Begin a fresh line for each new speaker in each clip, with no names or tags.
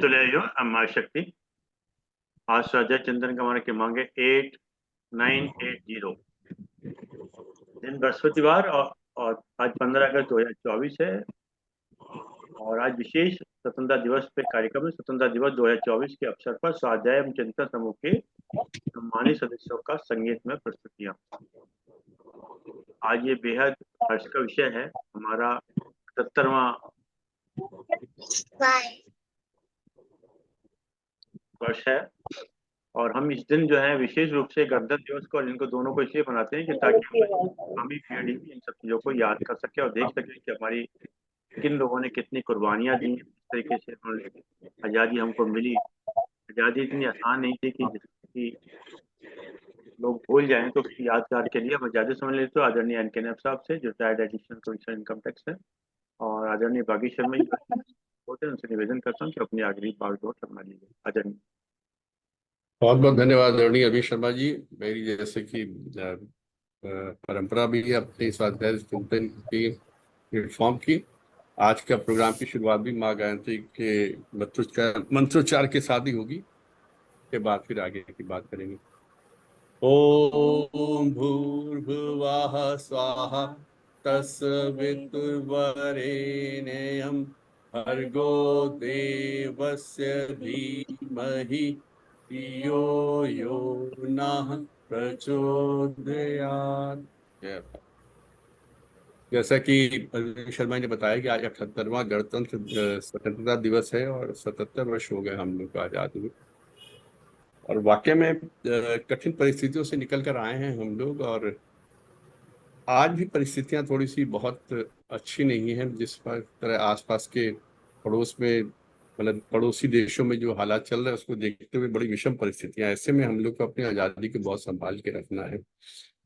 तुलयो अम्मा शक्ति। आज स्वाध्याय चिंतन का हमारा क्रमांक है 8980। दिन बृहस्पतिवार और आज 15 अगस्त 2024 है। और आज विशेष स्वतंत्रता दिवस पे कार्यक्रम है। स्वतंत्रता दिवस 2024 के अवसर पर स्वाध्याय एवं चिंतन समूह के सम्मानित सदस्यों का संगीतमय प्रस्तुतियां। आज ये बेहद हर्ष का विषय है। हमारा 77वां वर्ष है और हम इस दिन जो है विशेष रूप से गणतंत्र दिवस को और इनको दोनों को इसलिए मनाते हैं कि ताकि आगामी पीढ़ी भी इन सब चीज़ों को याद कर सके और देख सके कि हमारी किन लोगों ने कितनी कुर्बानियां दी, किस तरीके से आज़ादी हमको मिली। आज़ादी इतनी आसान नहीं थी कि जिसकी लोग भूल जाएं, तो उसकी यादगार के लिए हम आज़ादी समझ लेते हो आदरणीय एन.के. नैयर साहब से, जो retired additional commissioner income tax है, और आदरणीय बागी शर्मा जी होते हैं, उनसे निवेदन करता हूँ कि अपनी आखिरी बात अपना लीजिए। आदरणीय।
बहुत बहुत धन्यवाद आदरणीय अभी शर्मा जी। मेरी जैसे कि परंपरा भी है अपने स्वाध्याय चिंतन की प्लेटफॉर्म की। आज का प्रोग्राम की शुरुआत भी माँ गायत्री के मंत्रोच्चार के साथ ही होगी। के बाद फिर आगे की बात करेंगे। ओम भूर्भुवः स्वाहा तस्वितुर्वरेण्यं भर्गो देवस्य धीमहि धियो यो नः प्रचोदयात्। जैसा कि अरविंद शर्मा ने बताया कि आज 78वां गणतंत्र स्वतंत्रता दिवस है और 77 वर्ष हो गए हम लोग को आजाद हुए। और वाकई में कठिन परिस्थितियों से निकल कर आए हैं हम लोग, और आज भी परिस्थितियां थोड़ी सी बहुत अच्छी नहीं है। जिस तरह आसपास के पड़ोस में, मतलब पड़ोसी देशों में जो हालात चल रहे हैं उसको देखते हुए बड़ी विषम परिस्थितियां। ऐसे में हम लोग को अपनी आज़ादी को बहुत संभाल के रखना है।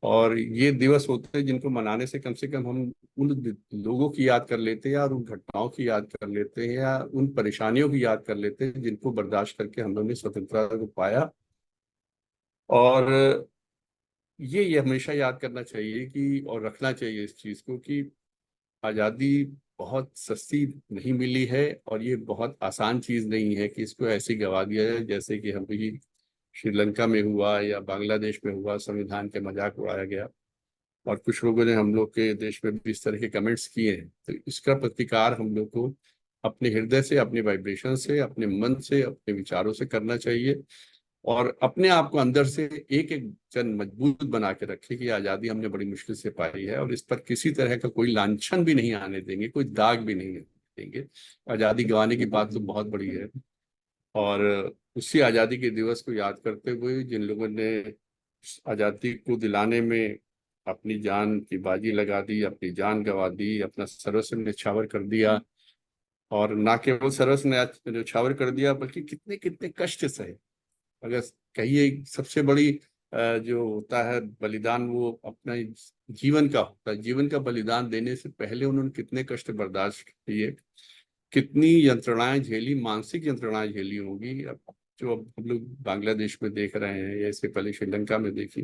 और ये दिवस होते हैं जिनको मनाने से कम हम उन लोगों की याद कर लेते हैं, या उन घटनाओं की याद कर लेते हैं, या उन परेशानियों की याद कर लेते हैं जिनको बर्दाश्त करके हम लोगों ने स्वतंत्रता को पाया। और ये हमेशा याद करना चाहिए कि, और रखना चाहिए इस चीज को कि आज़ादी बहुत सस्ती नहीं मिली है, और ये बहुत आसान चीज नहीं है कि इसको ऐसे गवा दिया जाए जैसे कि हम भी श्रीलंका में हुआ या बांग्लादेश में हुआ, संविधान के मजाक उड़ाया गया। और कुछ लोगों ने हम लोग के देश में भी इस तरह के कमेंट्स किए हैं। तो इसका प्रतिकार हम लोग को अपने हृदय से, अपने वाइब्रेशन से, अपने मन से, अपने विचारों से करना चाहिए। और अपने आप को अंदर से एक एक जन मजबूत बना के रखे कि आज़ादी हमने बड़ी मुश्किल से पाई है, और इस पर किसी तरह का कोई लांछन भी नहीं आने देंगे, कोई दाग भी नहीं देंगे। आज़ादी गंवाने की बात तो बहुत बड़ी है। और उसी आज़ादी के दिवस को याद करते हुए जिन लोगों ने आज़ादी को दिलाने में अपनी जान की बाजी लगा दी, अपनी जान गंवा दी, अपना सर्वस्व न्यौछावर कर दिया, और ना केवल सर्वस्व न्यौछावर कर दिया बल्कि कितने कितने कष्ट सहे। अगर कहिए सबसे बड़ी जो होता है बलिदान, वो अपना जीवन का होता है। जीवन का बलिदान देने से पहले उन्होंने कितने कष्ट बर्दाश्त किए, कितनी यंत्रणाएं झेली, मानसिक यंत्रणाएं झेली होंगी। अब जो अब हम लोग बांग्लादेश में देख रहे हैं, या इससे पहले श्रीलंका में देखी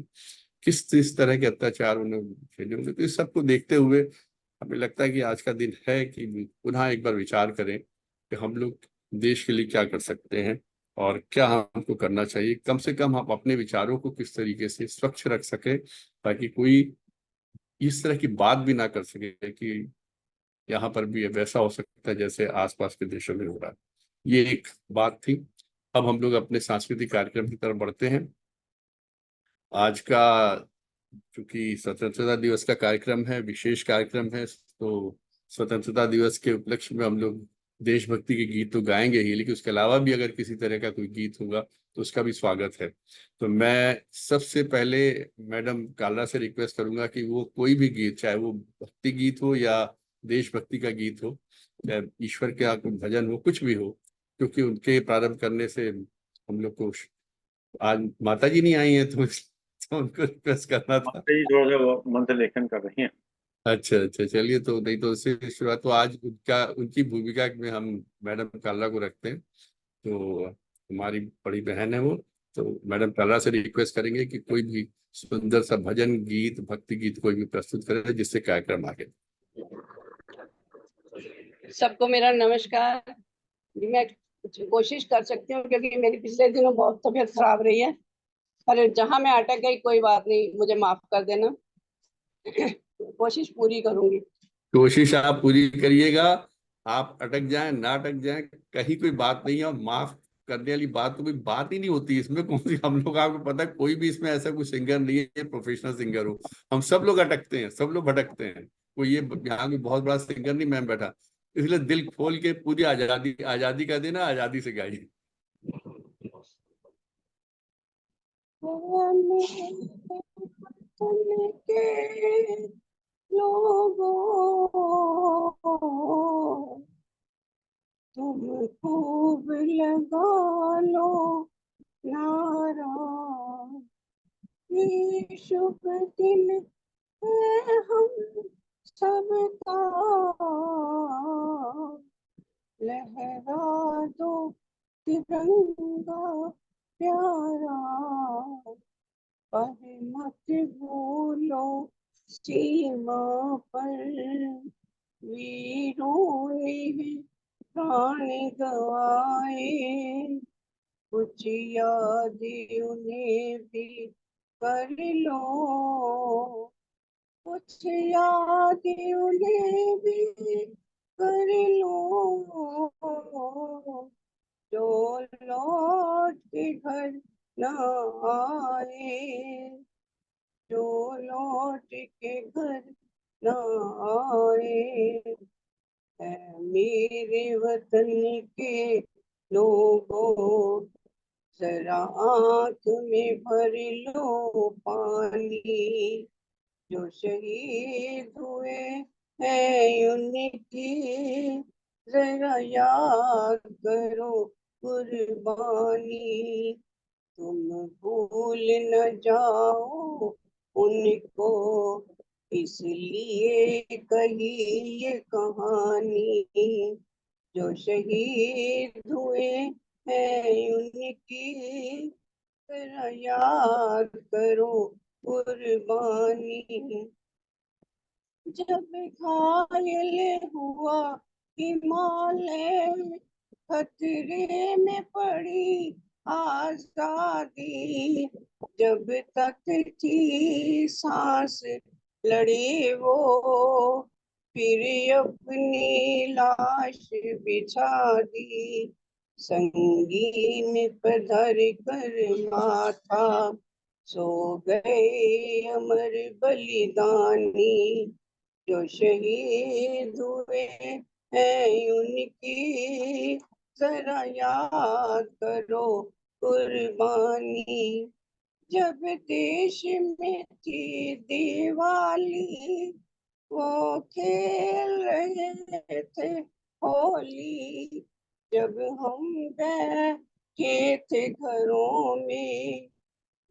किस तरह के अत्याचार उन्होंने झेले होंगे। तो इस सबको देखते हुए हमें लगता है कि आज का दिन है कि पुनः एक बार विचार करें कि हम लोग देश के लिए क्या कर सकते हैं और क्या हमको करना चाहिए। कम से कम हम अपने विचारों को किस तरीके से स्वच्छ रख सके, ताकि कोई इस तरह की बात भी ना कर सके कि यहाँ पर भी वैसा हो सकता है जैसे आसपास के देशों में हो रहा है। ये एक बात थी। अब हम लोग अपने सांस्कृतिक कार्यक्रम की तरफ बढ़ते हैं। आज का चूंकि स्वतंत्रता दिवस का कार्यक्रम है, विशेष कार्यक्रम है, तो स्वतंत्रता दिवस के उपलक्ष्य में हम लोग देशभक्ति के गीत तो गाएंगे ही, लेकिन उसके अलावा भी अगर किसी तरह का कोई गीत होगा तो उसका भी स्वागत है। तो मैं सबसे पहले मैडम कालरा से रिक्वेस्ट करूंगा कि वो कोई भी गीत, चाहे वो भक्ति गीत हो या देशभक्ति का गीत हो, चाहे ईश्वर का कोई भजन हो, कुछ भी हो, क्योंकि उनके प्रारंभ करने से हम लोग को, आज माता जी नहीं आई है तो उनको रिक्वेस्ट करना था।
माता जी थोड़ा सा मंत्र लेखन कर रही हैं।
अच्छा अच्छा, चलिए। तो नहीं तो उससे शुरुआत, तो आज उनकी भूमिका में हम मैडम कालरा को रखते हैं। तो हमारी बड़ी बहन है वो, तो मैडम कालरा से रिक्वेस्ट करेंगे कि कोई भी सुंदर सा भजन गीत, भक्ति गीत कोई भी प्रस्तुत करे जिससे कार्यक्रम आगे।
सबको मेरा नमस्कार। मैं कुछ कोशिश कर सकती हूँ, क्योंकि मेरी पिछले दिनों बहुत तबीयत खराब रही है। पर जहां मैं अटक गई कोई बात नहीं, मुझे माफ कर देना। कोशिश पूरी करूंगी।
कोशिश आप पूरी करिएगा। आप अटक जाएं ना अटक जाएं, कहीं कोई बात नहीं है। और माफ करने वाली बात तो कोई बात ही नहीं होती इसमें। कौन सी, हम लोग, आपको पता है कोई भी इसमें ऐसा कोई सिंगर नहीं है प्रोफेशनल सिंगर हो। हम सब लोग अटकते हैं, सब लोग भटकते हैं। कोई ये यहाँ भी बहुत बड़ा सिंगर नहीं मैं बैठा। इसलिए दिल खोल के पूरी आजादी, आजादी का देना, आजादी से गाइए।
के लोगों, तुम खूब लगा लो नारा, ये शुभ दिन है हम सबका, लहरा दो तिरंगा प्यारा, पर मत भूलो सीमा पर वीरों ने प्राण गवाए, कुछ याद उन्हें भी कर लो, कुछ याद उन्हें भी कर लो, जो लौट के घर न आए, जो लौट के घर न आए। मेरे वतन के लोगों, जरा आँख में भर लो पानी, जो शहीद हुए हैं उनकी जरा याद करो कुर्बानी, तुम भूल न जाओ उनको, इसलिए कही ये कहानी, जो शहीद हुए हैं उनकी जरा याद करो कुर्बानी। जब घायल हुआ हिमालय, खतरे में पड़ी आजादी, जब तक थी सांस लड़े वो, फिर अपनी लाश बिछा दी, संगीन पर धर कर माथा, सो गए अमर बलिदानी, जो शहीद हुए हैं उनकी जरा याद करो कुर्बानी। जब देश में थी दिवाली, वो खेल रहे थे होली, जब हम बैठे थे घरों में,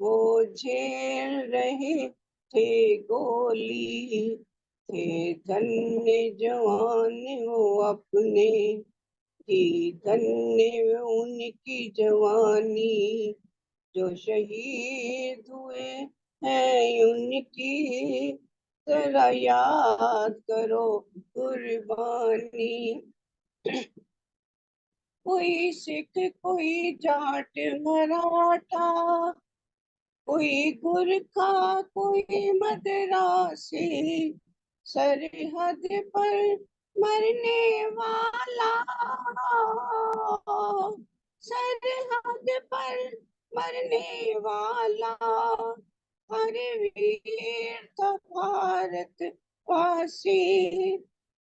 वो झेल रहे थे गोली, थे धन्य जवान वो अपने, थी धन्य उनकी जवानी, जो शहीद हुए हैं उनकी जरा याद करो कुर्बानी। कोई सिख, कोई जाट मराठा, कोई गुरखा, कोई मद्रासी, सरहद पर मरने वाला, सरहद पर मरने वाला, हर वीर था भारत वासी,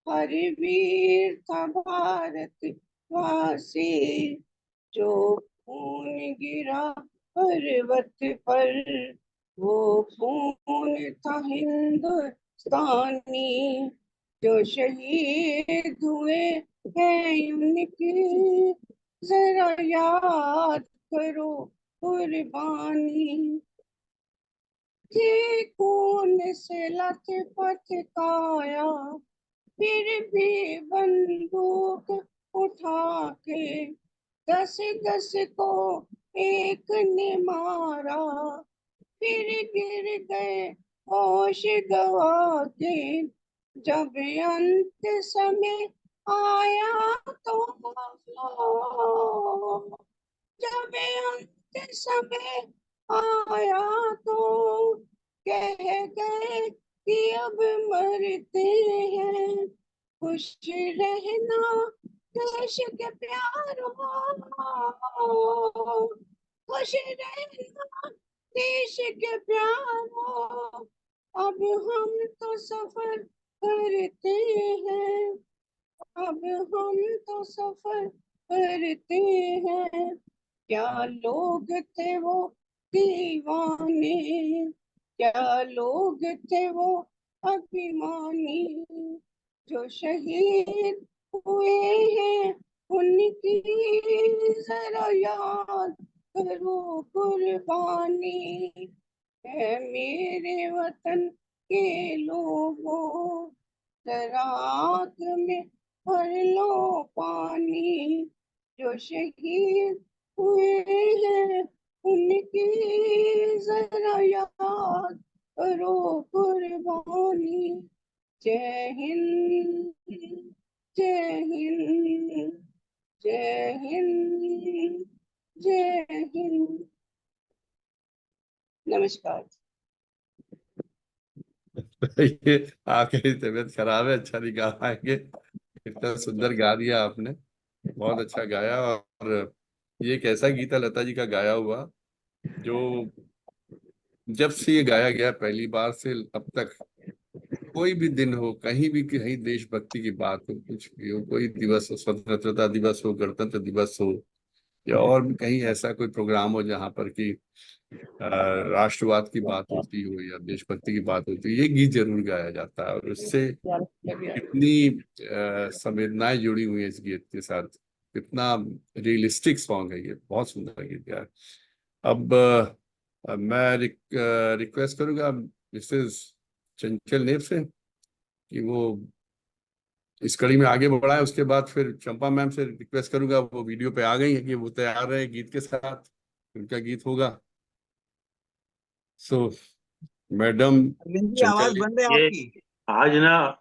हर वीर था भारत वासी, जो खून गिरा पर्वत पर, वो खून था हिंदुस्तानी, जो शहीद हुए हैं उनकी जरा याद करो कुर्बानी। थी खून से लथपथ काया, फिर भी बंदूक उठा के, दस दस को एक ने मारा, फिर गिर गए होश गवा के, जब अंत समय आया तो जब अंत समय आया तो कह गए कि अब मरते हैं। खुश रहना देश के प्यारों, खुश रहना देश के प्यारों। अब हम तो सफर करते हैं, अब हम तो सफर करते हैं। क्या लोग थे वो दीवाने, क्या लोग थे वो अभिमानी, जो शहीद हुए हैं उनकी जरा याद करो कुर्बानी। है मेरे वतन के लोगों, जरा आँख में भर लो पानी, जो शहीद हुए हैं उनकी जरा याद करो कुर्बानी। जय हिंद, जय हिंद, जय हिंद, जय हिंद। नमस्कार।
ये आपकी तबीयत खराब है, अच्छा नहीं गा पाएंगे। इतना सुंदर गा दिया आपने, बहुत अच्छा गाया। और ये एक ऐसा गीत है लता जी का गाया हुआ, जो जब से ये गाया गया पहली बार से अब तक, कोई भी दिन हो, कहीं भी कहीं देशभक्ति की बात हो, कुछ भी हो, कोई दिवस हो, स्वतंत्रता दिवस हो, गणतंत्र दिवस हो, या और भी कहीं ऐसा कोई प्रोग्राम हो जहाँ पर कि राष्ट्रवाद की बात होती हो या देशभक्ति की बात होती है, ये गीत जरूर गाया जाता है। और उससे कितनी संवेदनाएं जुड़ी हुई है इस गीत के साथ, कितना रियलिस्टिक सॉन्ग है ये, बहुत सुंदर गीत है। अब मैं रिक्वेस्ट करूंगा मिसेस चंचल नेप से कि वो इस कड़ी में आगे बढ़ाए। उसके बाद फिर चंपा मैम से रिक्वेस्ट करूंगा, वो वीडियो पे आ गई है, कि वो तैयार रहे गीत के साथ, उनका गीत होगा। सो मैडम
अरविंद जी, आवाज
चंचल।
बंद है
ये
आपकी।
आज ना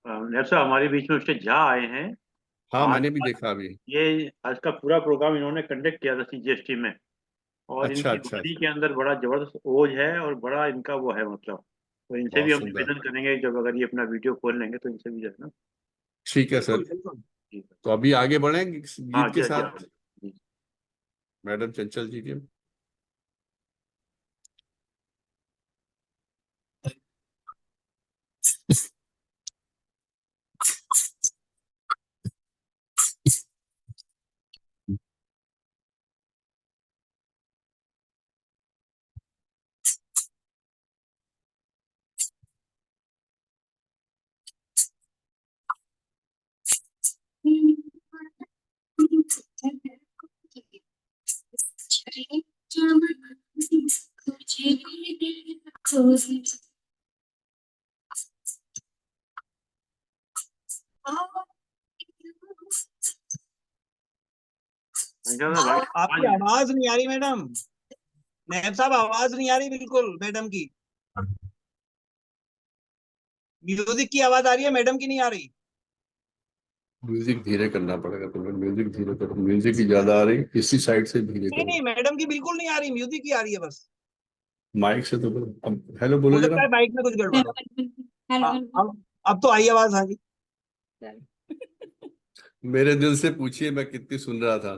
नेब साहब हमारे बीच में उससे झा आए हैं।
हाँ,
आज
मैंने भी देखा अभी।
ये आज का पूरा प्रोग्राम इन्होंने कंडक्ट किया था सीजीएसटी में, और
अच्छा
इनकी
अच्छा
वाणी
अच्छा,
के अंदर बड़ा जबरदस्त ओज है और बड़ा इनका वो है, मतलब तो इनसे भी
बहुत
हम
सुंदर।
निवेदन करेंगे जब अगर ये अपना वीडियो खोल लेंगे तो इनसे भी जो है ना।
ठीक है
बिल्कुल
सर,
बिल्कुल।
जी सर।
तो अभी आगे बढ़ेंगे इस
हाँ
गीत
जी
के
हाँ जी
साथ।
हाँ जी।
मैडम चंचल जी के।
मैडम साहब, भाई
आपकी
आवाज
आवाज नहीं आ रही मैडम। नायब साहब, आवाज नहीं आ रही बिल्कुल मैडम की। म्यूजिक की आवाज आ रही है, मैडम की नहीं आ रही।
म्यूजिक धीरे करना पड़ेगा, तो मैं म्यूजिक धीरे करूँ, म्यूजिक ही ज्यादा आ रही, इसी साइड से धीरे
नहीं
करूँ।
नहीं, मैडम की बिल्कुल नहीं आ रही, म्यूजिक की आ रही है बस।
माइक से तो करूँ। अब हेलो बोलो
हो
जरा।
सकता है माइक में कुछ गड़बड़ हो। हाँ, अब तो आई आवाज। हाँ जी।
मेरे दिल से पूछिए मैं कितनी सुन रहा था।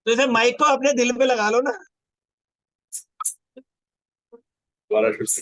तो इसे माइक को अपने दिल पे लगा लो ना।
दोबारा फिर से।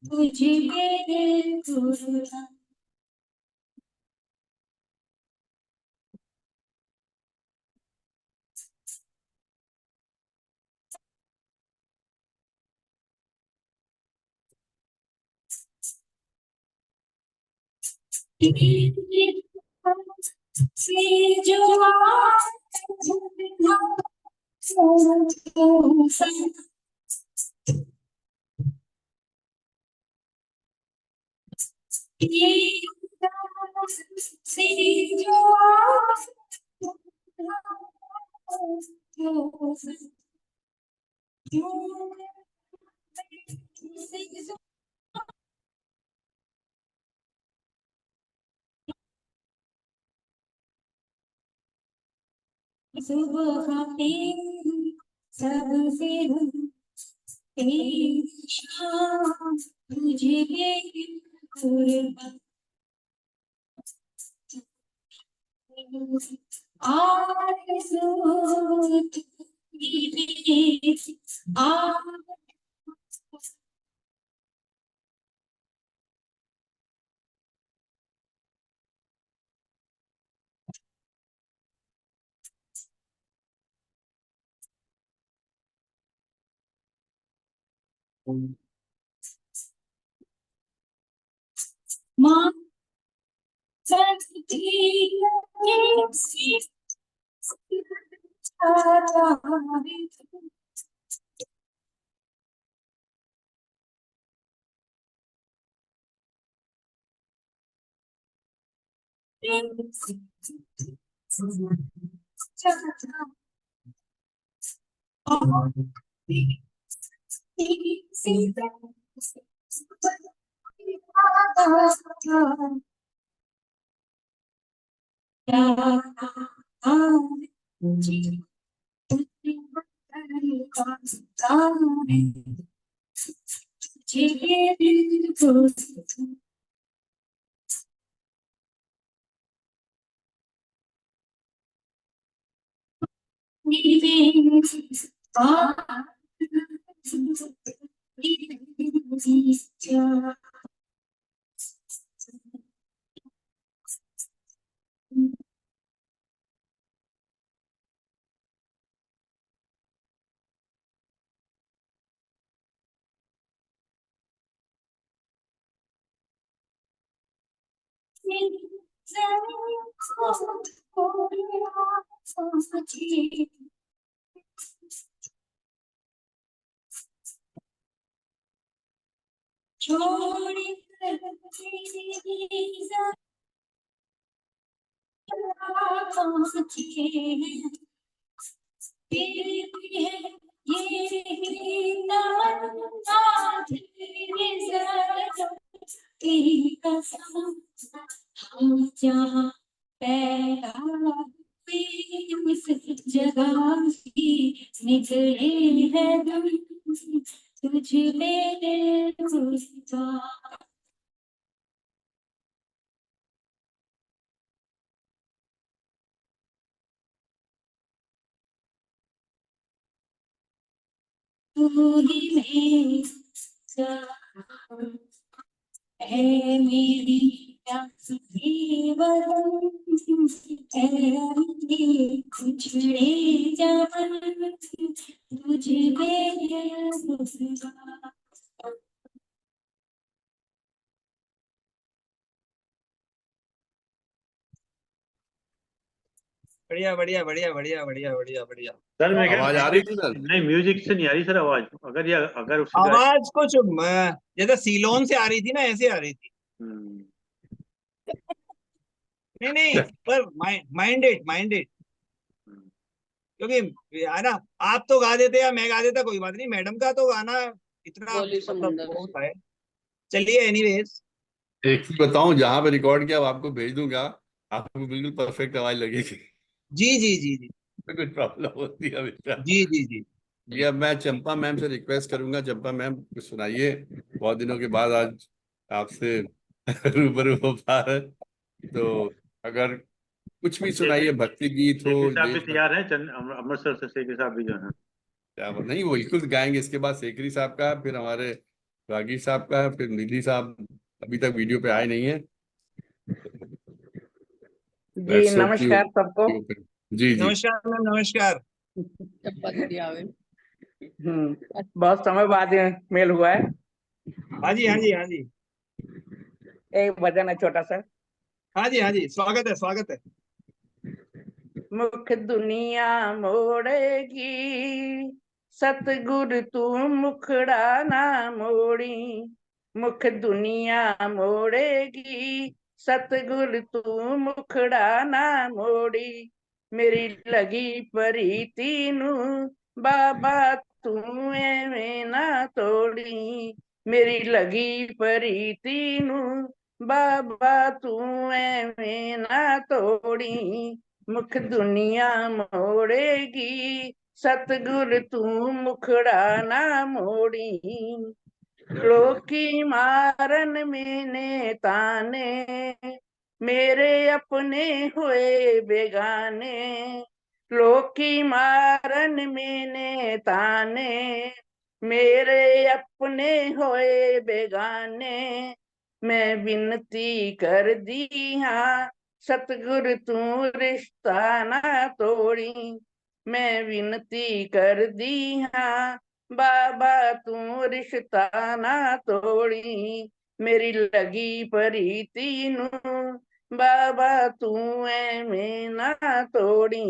तुझे मेरे गुरु से जो सुबह सबसे शाम तुझे कुर्बान आरज़ू तेरी माँ तेरी कसम हम जहाँ पैदा हुए उस जगह ही निकले हैं हम तुझ मेरे गुस्सा तू ही मेरी जान है मेरी जीवन है मेरी कुछड़े जान तुझे मेरे गुस्सा
बढ़िया बढ़िया बढ़िया बढ़िया बढ़िया बढ़िया बढ़िया।
सर मैं कह
आवाज
रहा
आ रही थी सर?
नहीं, म्यूजिक से नहीं आ रही सर आवाज। अगर उससे
आवाज कुछ जैसे सीलोन से आ रही थी ना, ऐसे आ रही थी।
हम्म,
नहीं नहीं, पर माइंडेड क्योंकि है ना, आप तो गा देते या मैं गा देता कोई बात नहीं, मैडम का तो गाना इतना
बोली
मतलब
समुंदर
वो होता है। चलिए एनीवेज,
एक ही बताऊं, जहां पे रिकॉर्ड किया वो आपको भेज दूंगा, आपको बिल्कुल परफेक्ट आवाज लगेगी।
जी जी जी जी
कुछ प्रॉब्लम होती है हमेशा।
जी जी जी।
ये अब मैं चंपा मैम से रिक्वेस्ट करूंगा, चंपा मैम कुछ सुनाइए, बहुत दिनों के बाद आज आपसे रूबरू हो पा रहे, तो अगर कुछ भी सुनाइए, भक्ति गीत हो,
शेखी साहब भी
देशभक्ति।
तैयार हैं, अमृतसर से शेखी साहब भी जो है।
क्या नहीं, वो बिल्कुल गाएंगे, इसके बाद सेकरी साहब का, फिर हमारे रागी साहब का है, फिर निधि साहब अभी तक वीडियो पे आए नहीं है।
जी
Let's hope कि
नमस्कार सबको।
वीडियो पे- जी जी।
नमस्कार मैम, नमस्कार।
बहुत समय बाद ये मेल हुआ है।
हाँ जी, हाँ जी, हाँ जी,
एक भजन है छोटा सा।
हाँ जी, हाँ जी, स्वागत है, स्वागत है।
मुख दुनिया मोड़ेगी, सतगुरु तू मुखड़ा ना मोड़ी। मुख दुनिया मोड़ेगी, सतगुरु तू मुखड़ा ना मोड़ी। मेरी लगी प्रीति नू बाबा तू एवें ना तोड़ी। मेरी लगी प्रीति नू बाबा तू एवें ना तोड़ी। मुख दुनिया मोड़ेगी, सतगुरु तू मुखड़ा ना मोड़ी। लोकी मारन मैंने ताने, मेरे अपने हुए बेगाने। लोकी मारन मैंने ताने, मेरे अपने हुए बेगाने। मैं विनती कर दी हाँ, सतगुरु तू रिश्ता ना तोड़ी। मैं विनती कर दी हाँ, बाबा तू रिश्ता ना तोड़ी। मेरी लगी प्रीति नू बाबा तू एवें ना तोड़ी।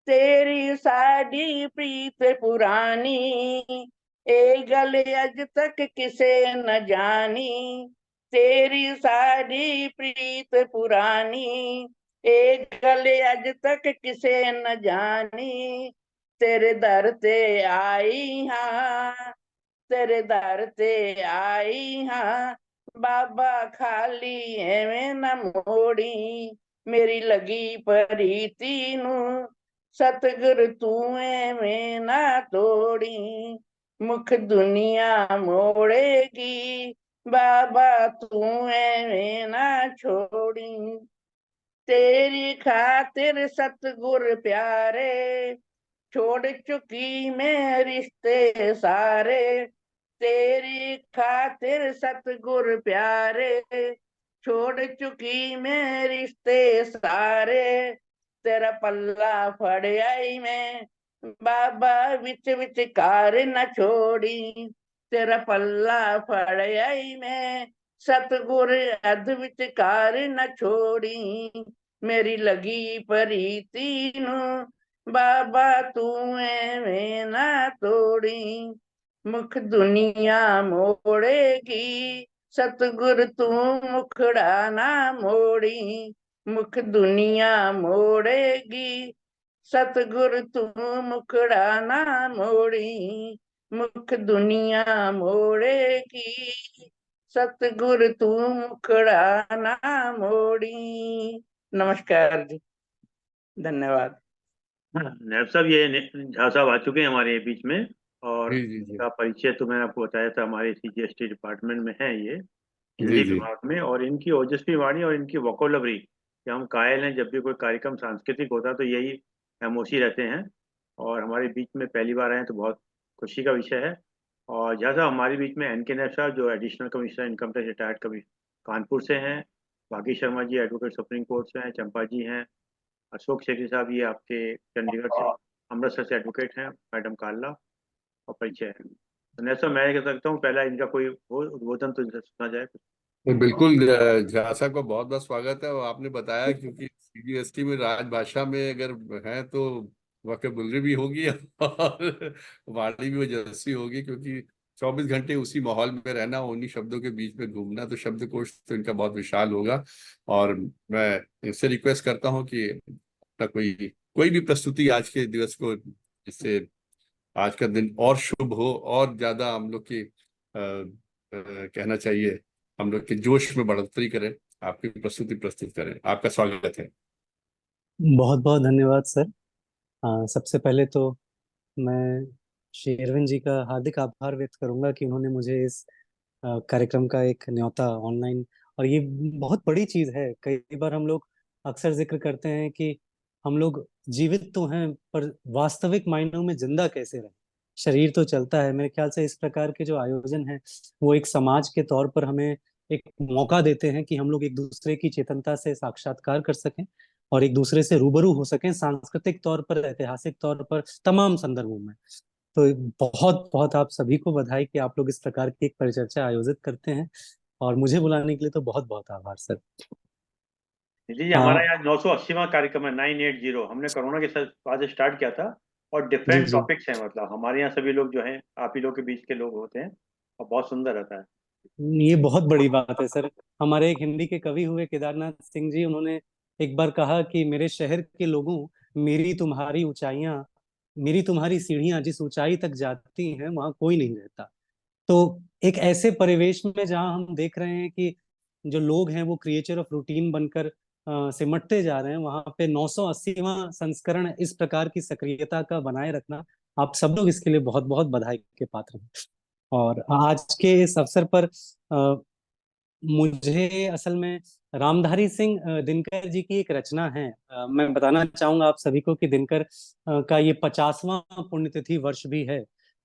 तेरी साडी प्रीत पुरानी, ए गल अज तक किसे न जानी। तेरी साडी प्रीत पुरानी, ए गल अज तक किसे न जानी। तेरे दर ते आई हाँ, तेरे दर ते आई हाँ, बाबा खाली एवें न मोड़ी। मेरी लगी प्रीति नू सतगुरु तू एवें ना तोड़ी। मुख दुनिया मोड़ेगी, बाबा तू एवें ना छोड़ी। तेरी खातिर सतगुर प्यारे, छोड़ चुकी मैं रिश्ते सारे। तेरी खातिर सतगुर प्यारे, छोड़ चुकी मैं रिश्ते सारे। तेरा पल्ला फड़ आई मैं, बाबा विच विच कार न छोड़ी। तेरा पल्ला फड़ आई मैं, सतगुर अध विच कार न छोड़ी। मेरी लगी प्रीति नू बाबा तू एवें ना तोड़ी। मुख दुनिया मोड़ेगी, सतगुरु तू मुखड़ा ना मोड़ी। मुख दुनिया मोड़ेगी, सतगुरु तू मुखड़ा ना मोड़ी। मुख दुनिया मोड़ेगी, सतगुरु तू मुखड़ा ना मोड़ी। नमस्कार जी, धन्यवाद।
नायब साहब, ये झा साहब आ चुके हैं हमारे बीच में, और
जी जी जी
इनका परिचय तो मैंने आपको बताया था, हमारे CGST डिपार्टमेंट में है ये,
जी
हिंदी
जी
विभाग में। और इनकी ओजस्वी वाणी और इनकी वोकोलवरी, कि हम कायल हैं, जब भी कोई कार्यक्रम सांस्कृतिक होता है तो यही खामोशी रहते हैं। और हमारे बीच में पहली बार आए हैं तो बहुत खुशी का विषय है। और झा साहब हमारे बीच में NK नायब साहब, जो additional commissioner income tax retired कभी कानपुर से हैं। भागी Sharma ji advocate supreme court से हैं। चंपा जी हैं। अशोक शेट्टी साहब ये आपके चंडीगढ़ से, अमृतसर से एडवोकेट हैं। मैडम काल्ला, और परिचय है। तो नैसा मैं कह सकता हूँ, पहला इनका कोई वो उद्बोधन तो सुना जाए।
तो बिल्कुल झा साहब का बहुत बहुत स्वागत है। और आपने बताया क्योंकि CGST में राजभाषा में अगर है तो वोकैबुलरी भी होगी और वाणी भी ओजस्वी होगी, क्योंकि 24 घंटे उसी माहौल में रहना, उन्हीं शब्दों के बीच में घूमना, तो शब्दकोश तो इनका बहुत विशाल होगा। और मैं इनसे रिक्वेस्ट करता हूँ कि अपना कोई कोई भी प्रस्तुति आज के दिवस को, जिससे आज का दिन और शुभ हो, और ज्यादा हम लोग की कहना चाहिए, हम लोग के जोश में बढ़ोतरी करें, आपकी प्रस्तुति प्रस्तुत करें। आपका स्वागत है।
बहुत बहुत धन्यवाद सर। सबसे पहले तो मैं श्री अरविंद जी का हार्दिक आभार व्यक्त करूंगा कि उन्होंने मुझे इस कार्यक्रम का एक न्योता ऑनलाइन, और ये बहुत बड़ी चीज है। कई बार हम लोग अक्सर जिक्र करते हैं कि हम लोग जीवित तो हैं, पर वास्तविक मायनों में जिंदा कैसे रहें। शरीर तो चलता है। मेरे ख्याल से इस प्रकार के जो आयोजन है वो एक समाज के तौर पर हमें एक मौका देते हैं कि हम लोग एक दूसरे की चेतनता से साक्षात्कार कर सकें और एक दूसरे से रूबरू हो सकें, सांस्कृतिक तौर पर, ऐतिहासिक तौर पर, तमाम संदर्भों में। तो बहुत बहुत आप सभी को बधाई कि आप लोग इस प्रकार की एक परिचर्चा आयोजित करते हैं, और मुझे बुलाने के लिए तो बहुत बहुत आभार सर।
जी, हमारा यहाँ 980वां कार्यक्रम है, 980। हमने कोरोना के बाद स्टार्ट किया था, और
जी
डिफरेंट
जी,
टॉपिक्स हैं। मतलब हमारे यहाँ सभी लोग जो हैं आप ही लोग के बीच के लोग होते हैं, और बहुत सुंदर रहता है।
ये बहुत बड़ी बात है सर। हमारे एक हिंदी के कवि हुए केदारनाथ सिंह जी, उन्होंने एक बार कहा कि मेरे शहर के लोगों, मेरी तुम्हारी ऊंचाइयां, मेरी तुम्हारी सीढ़ियां जिस ऊंचाई तक जाती हैं वहां कोई नहीं रहता। तो एक ऐसे परिवेश में जहां हम देख रहे हैं कि जो लोग हैं वो क्रिएचर ऑफ रूटीन बनकर सिमटते जा रहे हैं, वहां पे 980वां संस्करण इस प्रकार की सक्रियता का बनाए रखना, आप सब लोग इसके लिए बहुत बहुत बधाई के पात्र हैं। और आज के इस अवसर पर अ, मुझे असल में रामधारी सिंह दिनकर जी की एक रचना है, मैं बताना चाहूंगा आप सभी को कि दिनकर का ये 50वां पुण्यतिथि वर्ष भी है।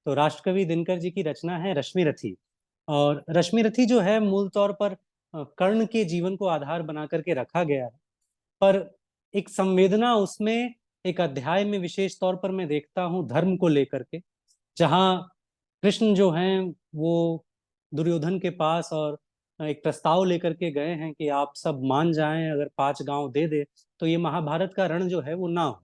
तो राष्ट्रकवि दिनकर जी की रचना है रश्मिरथी। और रश्मिरथी जो है मूल तौर पर कर्ण के जीवन को आधार बना करके रखा गया है, पर एक संवेदना उसमें एक अध्याय में विशेष तौर पर मैं देखता हूँ धर्म को लेकर के, जहाँ कृष्ण जो हैं वो दुर्योधन के पास और एक प्रस्ताव लेकर के गए हैं कि आप सब मान जाएं, अगर 5 गांव दे दे तो ये महाभारत का रण जो है वो ना हो।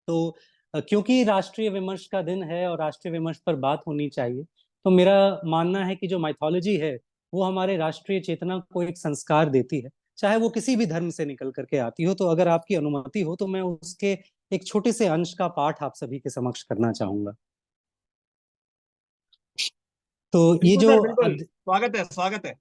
तो क्योंकि राष्ट्रीय विमर्श का दिन है और राष्ट्रीय विमर्श पर बात होनी चाहिए, तो मेरा मानना है कि जो माइथोलॉजी है वो हमारे राष्ट्रीय चेतना को एक संस्कार देती है, चाहे वो किसी भी धर्म से निकल करके आती हो। तो अगर आपकी अनुमति हो तो मैं उसके एक छोटे से अंश का पाठ आप सभी के समक्ष करना चाहूंगा। तो ये
बिल्कुल
जो
सर, बिल्कुल स्वागत है, स्वागत है।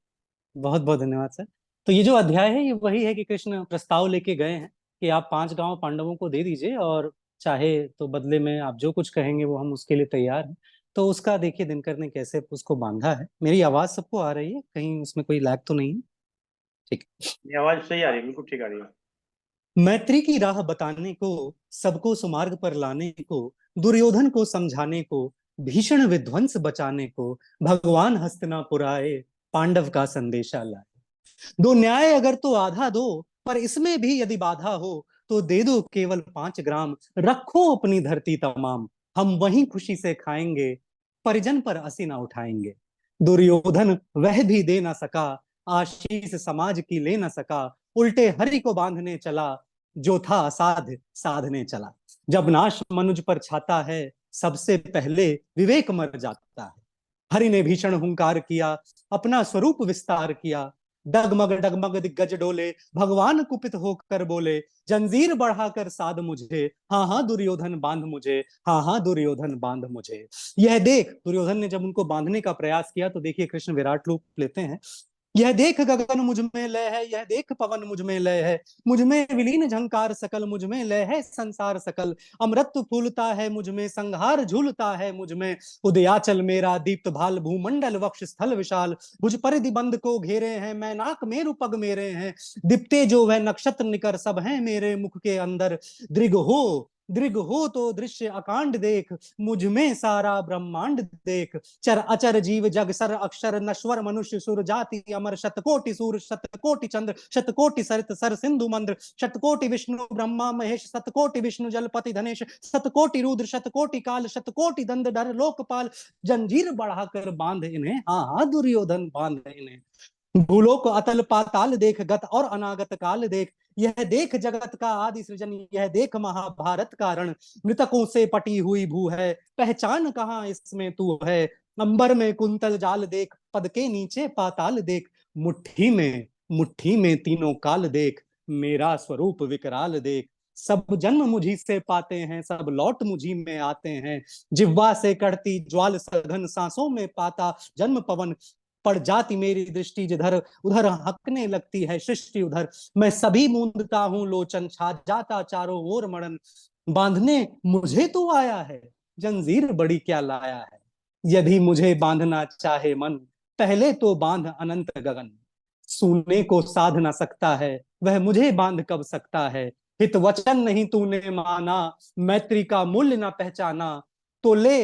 बहुत बहुत धन्यवाद सर। तो ये जो अध्याय है ये वही है कि कृष्ण प्रस्ताव लेके गए हैं कि आप 5 गांव पांडवों को दे दीजिए, और चाहे तो बदले में आप जो कुछ कहेंगे वो हम उसके लिए तैयार हैं। तो उसका देखिए दिनकर ने कैसे उसको बांधा है। मेरी आवाज सबको आ रही है? कहीं उसमें कोई लैग तो नहीं है? ठीक।
ये आवाज सही आ रही है, बिल्कुल ठीक आ रही है।
मैत्री की राह बताने को, सबको सुमार्ग पर लाने को, दुर्योधन को समझाने को, भीषण विध्वंस बचाने को, भगवान हस्तिनापुर आए, पांडव का संदेशा लाए। दो न्याय अगर तो आधा दो, पर इसमें भी यदि बाधा हो तो दे दो केवल 5 ग्राम, रखो अपनी धरती तमाम, हम वहीं खुशी से खाएंगे, परिजन पर असी ना उठाएंगे। दुर्योधन वह भी दे ना सका, आशीष समाज की ले ना सका, उल्टे हरि को बांधने चला, जो था असाध साधने चला। जब नाश मनुज पर छाता है, सबसे पहले विवेक मर जाता है। हरि ने भीषण हुंकार किया, अपना स्वरूप विस्तार किया, डगमग डगमग दिग्गज डोले, भगवान कुपित होकर बोले, जंजीर बढ़ाकर साध मुझे, हाँ हाँ दुर्योधन बांध मुझे, हाँ हाँ दुर्योधन बांध मुझे। यह देख, दुर्योधन ने जब उनको बांधने का प्रयास किया तो देखिए कृष्ण विराट रूप लेते हैं। यह देख गगन मुझ में लय है, यह देख पवन मुझ में लय है, मुझ में विलीन झंकार सकल, मुझ में लय है संसार सकल, अमृत फूलता है मुझ में, संहार झूलता है मुझ में, उदयाचल मेरा दीप्त भाल, भूमंडल वक्ष स्थल विशाल, भुज परिधि बंद को घेरे हैं, मैं नाक मेरु पग मेरे हैं, दीप्ते जो वह नक्षत्र निकर, सब हैं मेरे मुख के अंदर, दृग हो तो दृश्य अकांड देख, मुझ में सारा ब्रह्मांड देख, चर अचर जीव जग सर अक्षर, नश्वर मनुष्य सुर जाति अमर, शतकोटि सूर शतकोटि चंद्र, शतकोटि सरित सर सिंधु मंद्र, शतकोटि विष्णु ब्रह्मा महेश, शतकोटि विष्णु जलपति धनेश, शतकोटि रुद्र शतकोटि काल, शतकोटि दंड डर लोकपाल, जंजीर बढ़ाकर बांध इन्हें, हाँ हाँ दुर्योधन बांध इन्हें। भूलोक अतल पाताल देख, गत और अनागत काल देख, यह देख जगत का आदि सृजन, यह देख महाभारत का रण, मृतकों से पटी हुई भू है, पहचान कहाँ इसमें तू है, अंबर में कुंतल जाल देख, पद के नीचे पाताल देख, मुट्ठी में तीनों काल देख, मेरा स्वरूप विकराल देख, सब जन्म मुझी से पाते हैं, सब लौट मुझी में आते हैं, जिह्वा से कड़ती ज्वाल सघन, सांसों में पाता जन्म पवन, पड़ जाती मेरी दृष्टि जिधर, उधर हकने लगती है सृष्टि उधर, मैं सभी मूंदता हूँ लोचन, छा जाता चारों ओर मड़न, बांधने मुझे तो आया है, जंजीर बड़ी क्या लाया है, यदि मुझे बांधना चाहे मन, पहले तो बांध अनंत गगन, सूने को साध ना सकता है, वह मुझे बांध कब सकता है, हित वचन नहीं तूने माना, मैत्री का मूल्य ना पहचाना, तो ले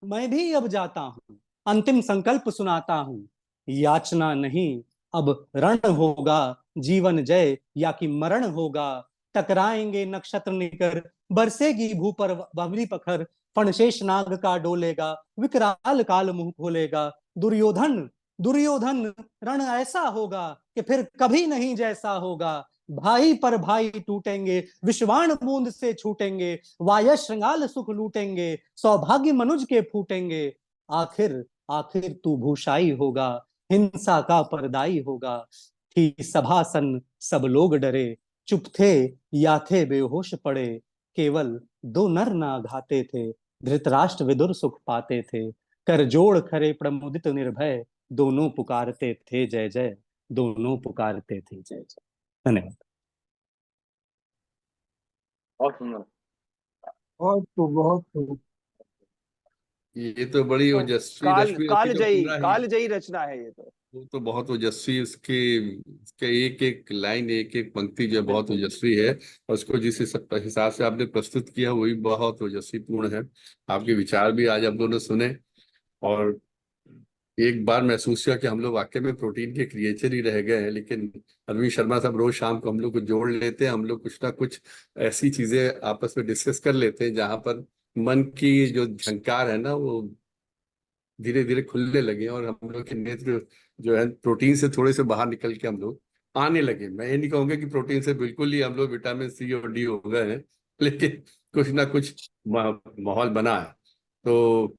मैं भी अब जाता हूँ, अंतिम संकल्प सुनाता हूँ। याचना नहीं, अब रण होगा, जीवन जय या कि मरण होगा। टकराएंगे नक्षत्र निकर, बरसेगी भू पर बबरी पखर। फणशेष नाग का डोलेगा, विकराल काल मुंह खोलेगा। दुर्योधन दुर्योधन, रण ऐसा होगा कि फिर कभी नहीं जैसा होगा। भाई पर भाई टूटेंगे, विश्वाण बूंद से छूटेंगे। वाय श्रृंगाल सुख लूटेंगे, सौभाग्य मनुज के फूटेंगे। आखिर आखिर तू भूषाई होगा, हिंसा का परदाई होगा। थी सभासन सब लोग डरे, चुप थे या थे बेहोश पड़े। केवल दो नर ना घाते थे, धृतराष्ट्र विदुर सुख पाते थे। कर जोड़ खरे प्रमुदित निर्भय, दोनों पुकारते थे जय जय। दोनों पुकारते थे जय जय। धन्यवाद।
और सुंदर।
बहुत खूब।
ये तो बड़ी ओजस्वी रश्मि रचि तो पूरा ही,
कालजयी रचना है ये तो।
वो तो बहुत ओजस्वी, उसके एक एक लाइन, एक एक पंक्ति जो है बहुत ओजस्वी है। और उसको जिस हिसाब से आपने प्रस्तुत किया वही बहुत ओजस्वी पूर्ण है। आपके विचार भी आज हम दोनों सुने, और एक बार महसूस किया कि हम लोग वाकई में प्रोटीन के क्रिएचर ही रह गए हैं। लेकिन अरविंद शर्मा साहब रोज शाम को हम लोग को जोड़ लेते हैं, हम लोग कुछ ना कुछ ऐसी चीजें आपस में डिस्कस कर लेते हैं जहां पर मन की जो झंकार है ना वो धीरे धीरे खुलने लगे, और हम लोग के नेत्र जो है प्रोटीन से थोड़े से बाहर निकल के हम लोग आने लगे। मैं ये नहीं कहूंगा कि प्रोटीन से बिल्कुल ही हम लोग विटामिन सी और डी हो गए हैं, लेकिन कुछ ना कुछ माहौल बना है। तो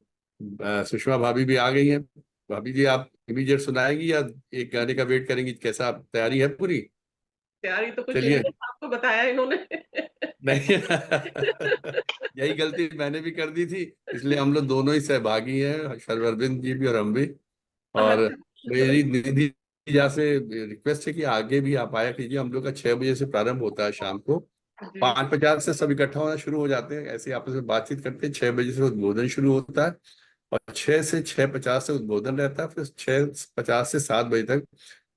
सुषमा भाभी भी आ गई हैं। भाभी जी, आप इमीडिएट सुनाएंगी या एक गाने का वेट करेंगी? कैसा, तैयारी है पूरी?
तैयारी तो कुछ
चलिए।
नहीं, आपको बताया इन्होंने।
नहीं यही गलती मैंने भी कर दी थी, इसलिए हम लोग दोनों ही सहभागी हैं, शर्वरबिंद जी भी और हम भी। और मेरी निधि जी से रिक्वेस्ट है कि आगे भी आप आया कीजिए। हम लोग का 6 बजे से प्रारंभ होता है शाम को, 5:50 से सब इकट्ठा होना शुरू हो जाते हैं, ऐसे आपस में बातचीत करते हैं। 6 बजे से उद्बोधन शुरू होता है, और 6 से 6:50 से उद्बोधन रहता है। फिर 6:50 से 7 बजे तक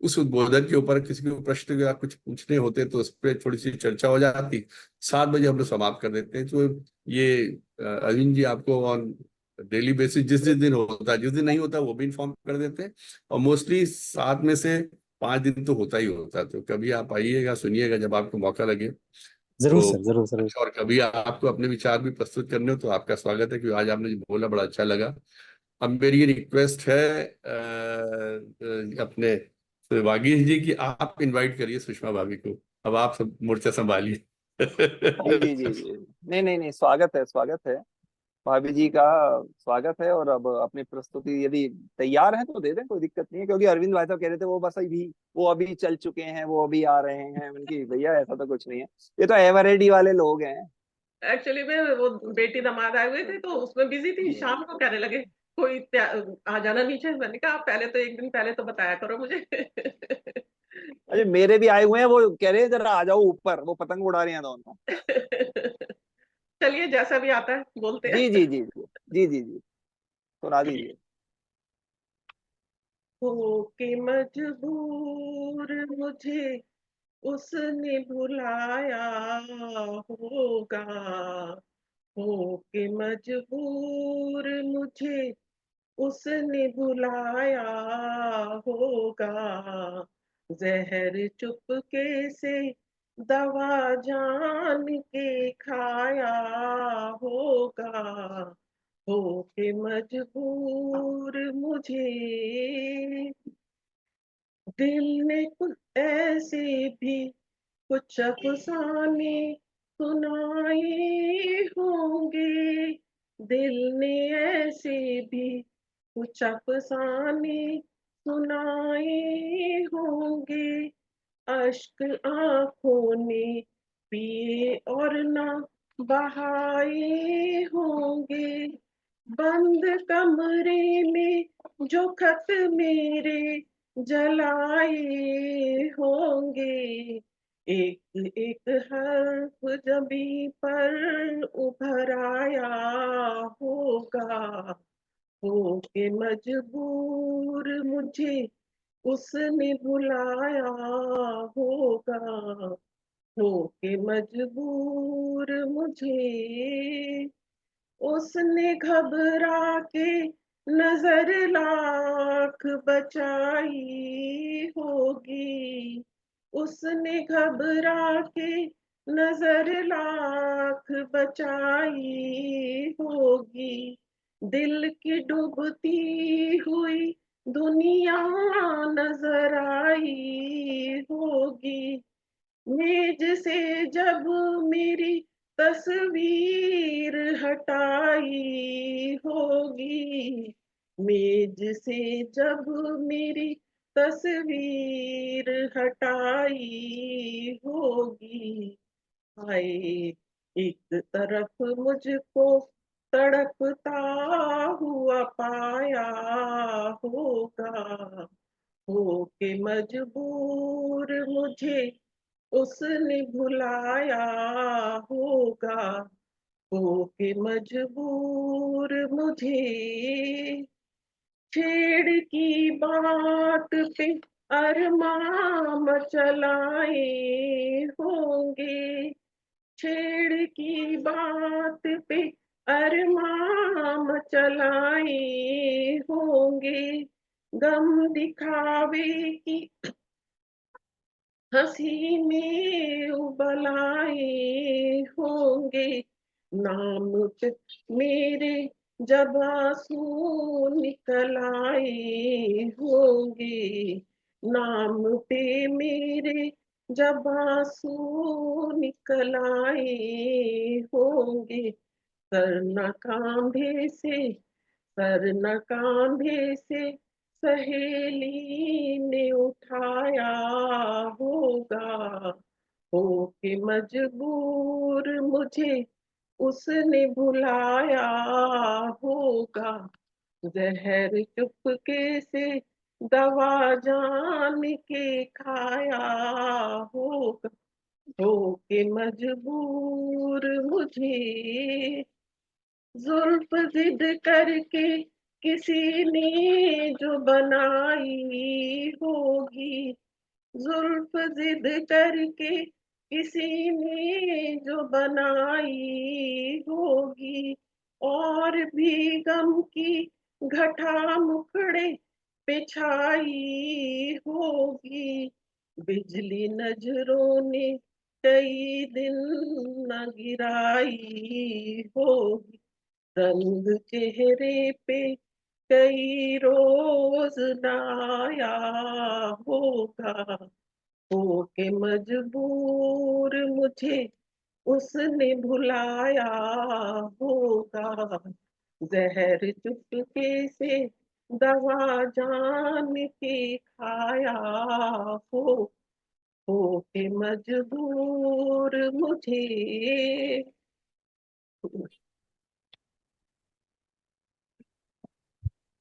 उस उद्बोधन के ऊपर किसी को प्रश्न या कुछ पूछने होते तो उस पर थोड़ी सी चर्चा हो जाती। 7 बजे हम लोग समाप्त कर देते हैं। तो ये अरविंद जी आपको ऑन डेली बेसिस जिस जिस दिन होता है, जिस दिन नहीं होता वो भी इन्फॉर्म कर देते हैं। और मोस्टली 7 में से 5 दिन तो होता ही होता है। तो कभी आप आइएगा, सुनिएगा जब आपको मौका लगे।
जरूर
तो
सर, जरूर जरूर।
अच्छा, और कभी आपको अपने विचार भी प्रस्तुत करने हो तो आपका स्वागत है, क्योंकि आज आपने जो बोला बड़ा अच्छा लगा। अब मेरी ये रिक्वेस्ट है अपने वागीश जी की, आप इनवाइट करिए सुषमा भाभी को। अब आप सब मोर्चा संभालिए।
जी जी जी, नहीं नहीं नहीं, स्वागत है, स्वागत है। भाभी जी का स्वागत है। और अब अपनी प्रस्तुति यदि तैयार है तो दे दें, कोई दिक्कत नहीं है। क्योंकि अरविंद भाई साहब कह रहे थे वो बस अभी, वो अभी चल चुके हैं, वो अभी आ रहे हैं। उनकी भैया ऐसा तो कुछ नहीं है, ये तो एवरेडी वाले लोग हैं।
एक्चुअली में वो बेटी दामाद आए हुए थे तो उसमें बिजी थी। शाम को कहने लगे कोई आ जाना नीचे। मैंने कहा आप पहले तो 1 दिन पहले तो बताया करो मुझे।
अरे मेरे भी आए हुए हैं, वो कह रहे हैं जरा आ जाओ ऊपर, वो पतंग उड़ा रही हैं दोनों।
चलिए जैसा भी आता है बोलते
जी
हैं।
जी जी जी जी जी जी, सुना दीजिए।
हो के मजबूर मुझे उसने भुलाया होगा। हो के मजबूर मुझे उसने बुलाया होगा। जहर चुपके से दवा जान के खाया होगा। हो के मजबूर मुझे दिल ने कुछ ऐसे भी कुछ अफसाने सुनाए होंगे। दिल ने ऐसे भी कुछ अफसाने सुनाए होंगे। अश्क आंखों ने पिए और ना बहाए होंगे। बंद कमरे में जो खत मेरे जलाए होंगे। एक एक हर्फ जबी पर उभर आया होगा। हो के मजबूर मुझे उसने बुलाया होगा। हो के मजबूर मुझे उसने घबरा के नजर लाख बचाई होगी, उसने घबरा के नजर लाख बचाई होगी, दिल की डूबती हुई दुनिया नजर आई होगी, मेज से जब मेरी तस्वीर हटाई होगी, मेज से जब मेरी तस्वीर हटाई होगी, हाय एक तरफ मुझको तड़पता हुआ पाया होगा, हो के मजबूर मुझे उसने भुलाया होगा, हो के मजबूर मुझे छेड़ की बात पे अरमान मचलाए होंगे, छेड़ की बात पे अरमान मचलाए होंगे, गम दिखावे की हंसी में उबलाए होंगे, नाम पे मेरे जब आंसू निकल आए होंगे, नाम पे मेरे जब आंसू निकल आए होंगे, सर न कांधे से, सर न कांधे से सहेली ने उठाया होगा, हो के मजबूर मुझे उसने भुलाया होगा, जहर चुपके से दवा जान के खाया होगा, हो के मजबूर मुझे जुल्फ जिद करके किसी ने जो बनाई होगी, जुल्फ जिद करके किसी ने जो बनाई होगी, और भी गम की घटा मुखड़े पे छाई होगी, बिजली नजरों ने कई दिन न गिराई होगी, रंग चेहरे पे कई रोज लाया होगा, हो के मजबूर मुझे उसने भुलाया होगा, जहर चुपके से दवा जान के खाया हो के मजबूर मुझे।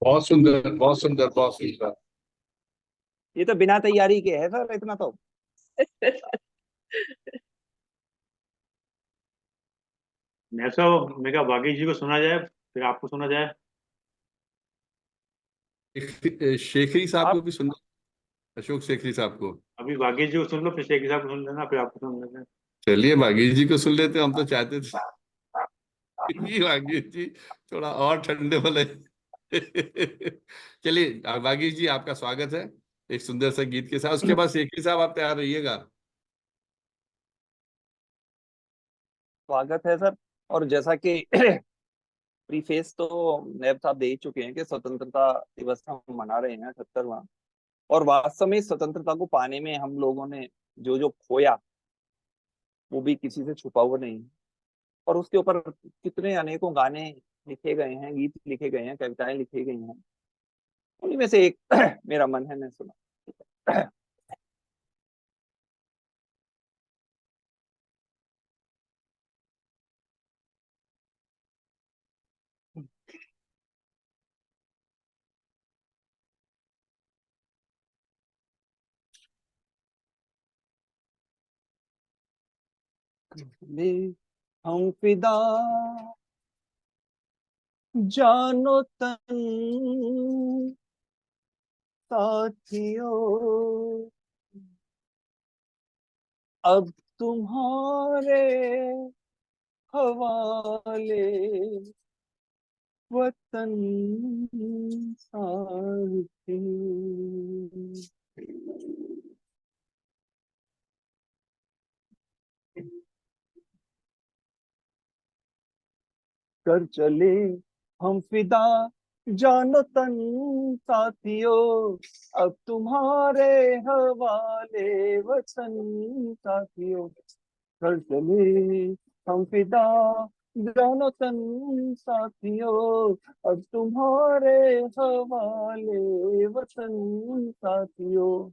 बहुत सुंदर, बहुत सुंदर, बहुत सुंदर।
ये तो बिना तैयारी के है सर, इतना तो।
ऐसा मेगा बागी जी को सुना जाए, फिर आपको सुना जाए।
शेखरी साहब को
आप
भी सुनना, अशोक शेखरी साहब को।
अभी बागी जी को सुन लो, फिर शेखी साहब को सुन लेना, फिर आपको सुन लेना।
चलिए बागी जी को सुन लेते हैं, हम तो चाहते थे कि बागी जी थोड़ा और ठंडे वाले। चलिए बागी जी, आपका स्वागत है एक सुंदर सा गीत के साथ। उसके बाद शेखरी साहब आप तैयार रहिएगा।
स्वागत है सर। और जैसा कि प्रीफेस तो नैब साहब दे ही चुके हैं कि स्वतंत्रता दिवस हम मना रहे हैं 78वां। और वास्तव में इस स्वतंत्रता को पाने में हम लोगों ने जो जो खोया वो भी किसी से छुपा हुआ नहीं है। और उसके ऊपर कितने अनेकों गाने लिखे गए हैं, गीत लिखे गए हैं, कविताएं लिखी गई हैं। उन्हीं में से एक मेरा मन है, मैं सुना। हम फिदा जानो तन साथियों, अब तुम्हारे हवाले वतन साथी। कर चले हम फिदा जानो तन साथियों, अब तुम्हारे हवाले वतन साथियों। कर चले हम फिदा जानो तन साथियों, अब तुम्हारे हवाले वतन साथियों।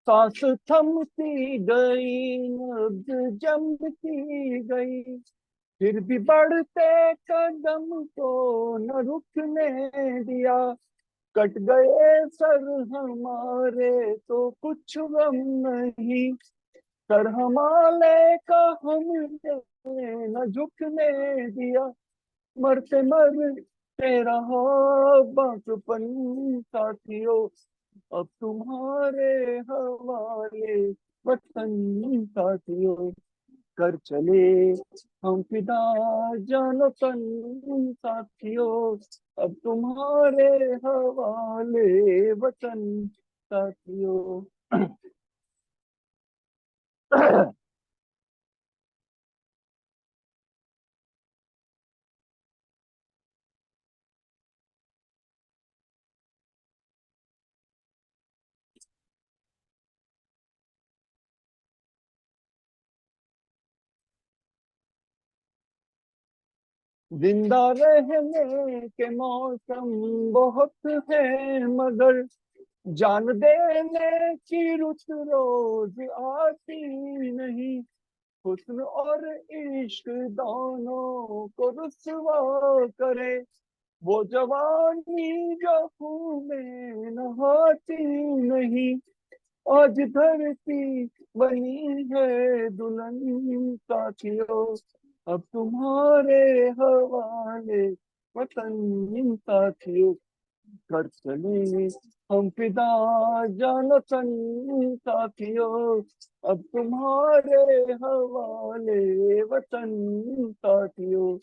सांस थमती गई, नब्ज जमती गई, फिर भी बढ़ते कदम को न रुकने दिया। कट गए सर हमारे तो कुछ गम नहीं, सर हमारे का हमने न झुकने दिया। मरते मरते रहो बांसुपन साथियों, अब तुम्हारे हवाले वतन साथियों। कर चले हम फिदा जानो तन साथियों, अब तुम्हारे हवाले वतन साथियों। जिंदा रहने के मौसम बहुत है, मगर जान देने की रुत रोज आती नहीं। हुस्न और इश्क दोनों को रुसवा करे, वो जवानी जो खून में नहाती नहीं। आज धरती बनी है दुल्हन साथियों, अब तुम्हारे हवाले वतन साथियों। कर चले हम फिदा जानो तन साथियों, अब तुम्हारे हवाले वतन साथियों।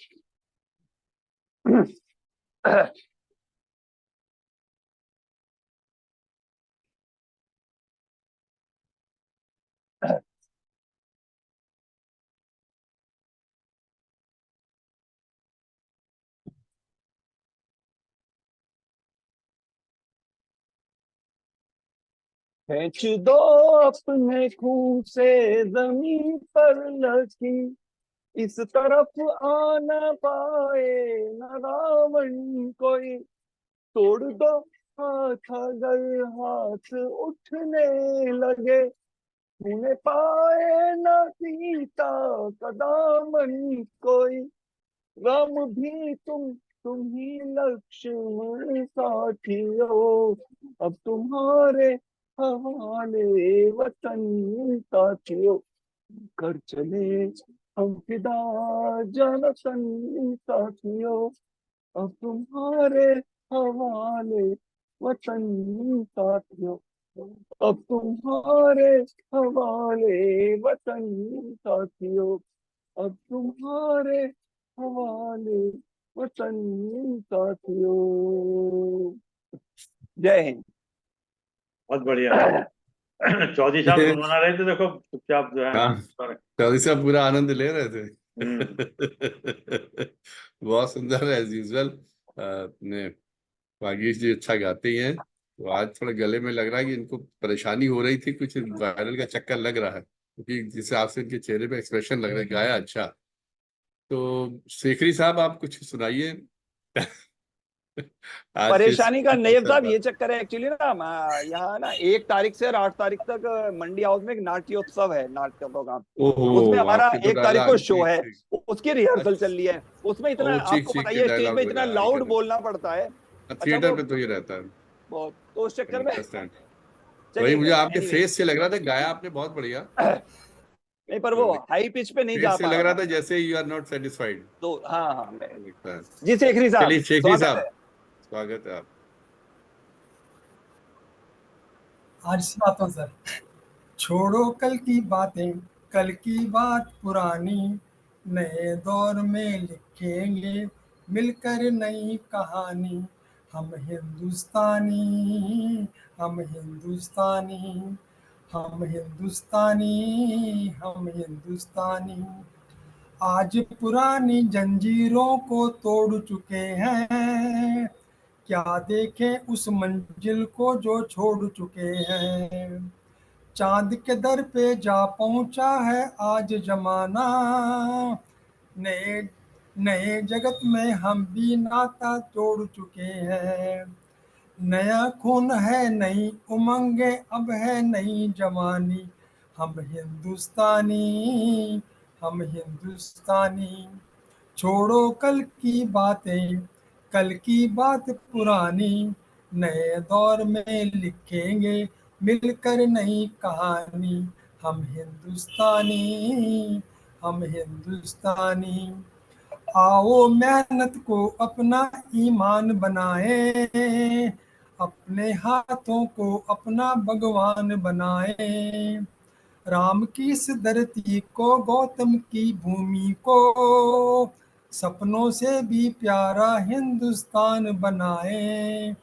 खींच दो अपने खून से जमीन पर लकी, इस तरफ आना पाए न रावण कोई। तोड़ दो हाथ अगर हाथ उठने लगे, तूने पाए न सीता का दामन कोई। राम भी तुम ही लक्ष्मण साथियों, अब तुम्हारे हवाले वतन साथियों। कर चले हम फिदा जानो तन साथियों, अब तुम्हारे हवाले वतन साथियों। अब तुम्हारे हवाले वतन साथियों, अब तुम्हारे हवाले वतन साथियों। जय हिंद।
बहुत बढ़िया। चौधरी साहब गुनगुना रहे थे, देखो चुपचाप जो है।
हाँ, चौधरी साहब पूरा आनंद ले रहे थे। बहुत सुंदर है, एज यूजुअल। अपने वागीश जी अच्छा गाते ही हैं, तो आज थोड़ा गले में लग रहा है कि इनको परेशानी हो रही थी, कुछ वायरल का चक्कर लग रहा है, क्योंकि जिस हिसाब से इनके चेहरे पे एक्सप्रेशन लग रहा है, गाया अच्छा। तो शेखरी साहब आप कुछ सुनाइए। आज के
परेशानी का नैयब साहब ये
पर।
चक्कर है एक्चुअली ना, यहाँ ना 1 तारीख से और 8 तारीख तक मंडी हाउस में एक नाट्योत्सव है, नाट्य प्रोग्राम। उसमें
ओहो,
हमारा
आपके तो
1 तारीख को
डायलॉग,
शो
ठीक
है,
ठीक।
उसकी रिहर्सल चल रही
अच्छा,
है। उसमें इतना
ओ चीख
आपको
चीख
पता
के
ही है, स्टेज
डायलॉग
में
हो
इतना
जाए, आई
लाउड
गेट
बोलना पड़ता है।
इट।
अच्छा
थिएटर
वो
पे तो ये रहता है।
बहुत, तो उस चक्कर में
अंडरस्टैंड। वही
चलिए
मुझे
खैर
आपके
एनीवे।
फेस से लग रहा था, गाया आपने बहुत बढ़िया।
नहीं, पर वो हाई पिच पे नहीं जा
से
पा
लग
रहा
रहा
था।
था जैसे यू आर नॉट सेटिस्फाइड।
तो हाँ हाँ
लगता है।
जी शेखरी साहब,
चलिए शेखरी
स्वागत
साहब,
है।
स्वागत है आप।
आज सुनाता हूँ सर। छोड़ो कल की बातें, कल की बात पुरानी, नए दौर में लिखेंगे मिलकर नई कहानी। हम हिंदुस्तानी, हम हिंदुस्तानी, हम हिंदुस्तानी, हम हिंदुस्तानी। आज पुरानी जंजीरों को तोड़ चुके हैं, क्या देखें उस मंजिल को जो छोड़ चुके हैं। चांद के दर पे जा पहुंचा है आज जमाना, नए नए जगत में हम भी नाता तोड़ चुके हैं। नया खून है, नई उमंगे, अब है नई जवानी। हम हिंदुस्तानी, हम हिंदुस्तानी। छोड़ो कल की बातें, कल की बात पुरानी, नए दौर में लिखेंगे मिलकर नई कहानी। हम हिंदुस्तानी, हम हिंदुस्तानी। आओ मेहनत को अपना ईमान बनाए, अपने हाथों को अपना भगवान बनाए। राम की इस धरती को, गौतम की भूमि को, सपनों से भी प्यारा हिंदुस्तान बनाए।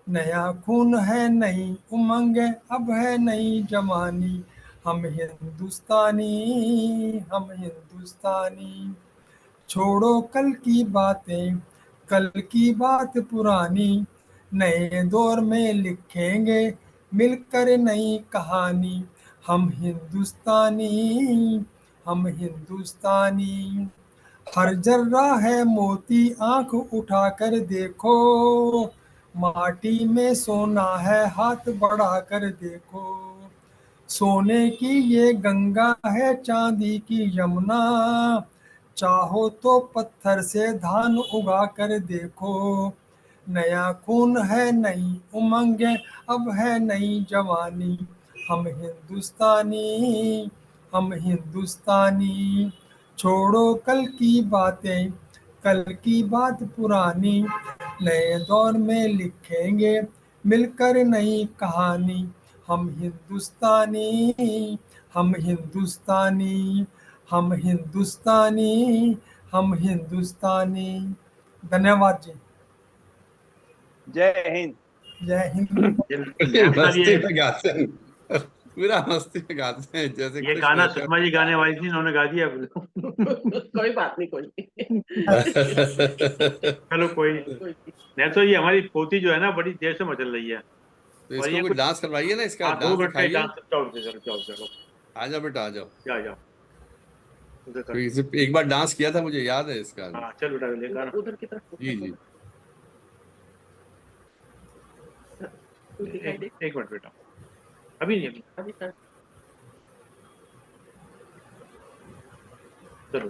नया खून है, नई उमंग है, अब है नई जवानी। हम हिंदुस्तानी, हम हिंदुस्तानी। छोड़ो कल की बातें, कल की बात पुरानी, नए दौर में लिखेंगे मिलकर नई कहानी। हम हिंदुस्तानी, हम हिंदुस्तानी। हर जर्रा है मोती, आंख उठाकर देखो, माटी में सोना है, हाथ बढ़ाकर देखो। सोने की ये गंगा है, चांदी की यमुना, चाहो तो पत्थर से धान उगा कर देखो। नया खून है, नई उमंग है, अब है नई जवानी। हम हिंदुस्तानी, हम हिंदुस्तानी। छोड़ो कल की बातें, कल की बात पुरानी, नए दौर में लिखेंगे मिलकर नई कहानी। हम हिंदुस्तानी, हम हिंदुस्तानी, हम हिंदुस्तानी, हम हिंदुस्तानी। धन्यवाद जी।
जय हिंद।
जय हिंद।
मस्ती में गाते हैं, पूरा मस्ती में गाते हैं जैसे
ये
खुश
गाना
रहते हैं।
सुषमा जी गाने वाली थी, उन्होंने गा दिया।
कोई बात नहीं, कोई नहीं।
चलो कोई नहीं। नहीं तो ये हमारी पोती जो है ना, बड़ी देर से मचल रही है।
तो
और
इसको
ये
कुछ
कुछ
डांस करवाइए ना, इसका
2
डांस
घंटे
दिखाइए।
डांस। चलो चलो चलो चलो,
आ जाओ बेटा, आ जाओ।
जाओ उधर
तो
कर।
एक बार डांस किया था, मुझे याद है इसका।
हाँ चल बेटा, ले गाना।
उधर की तरफ
जी जी।
दिखाई दे।
एक मिनट बेटा, अभी नहीं, अभी
अभी तक
चलो।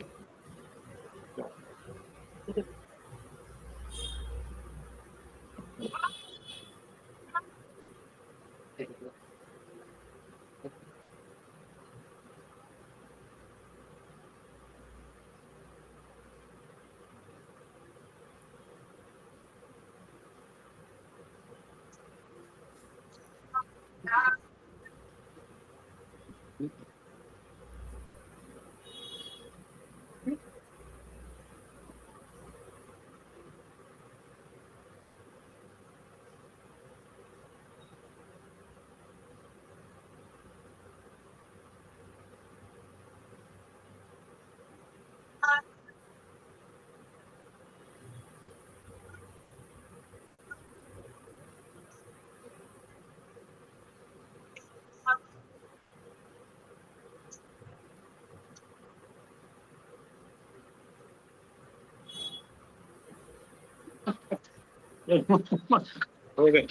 हो गए।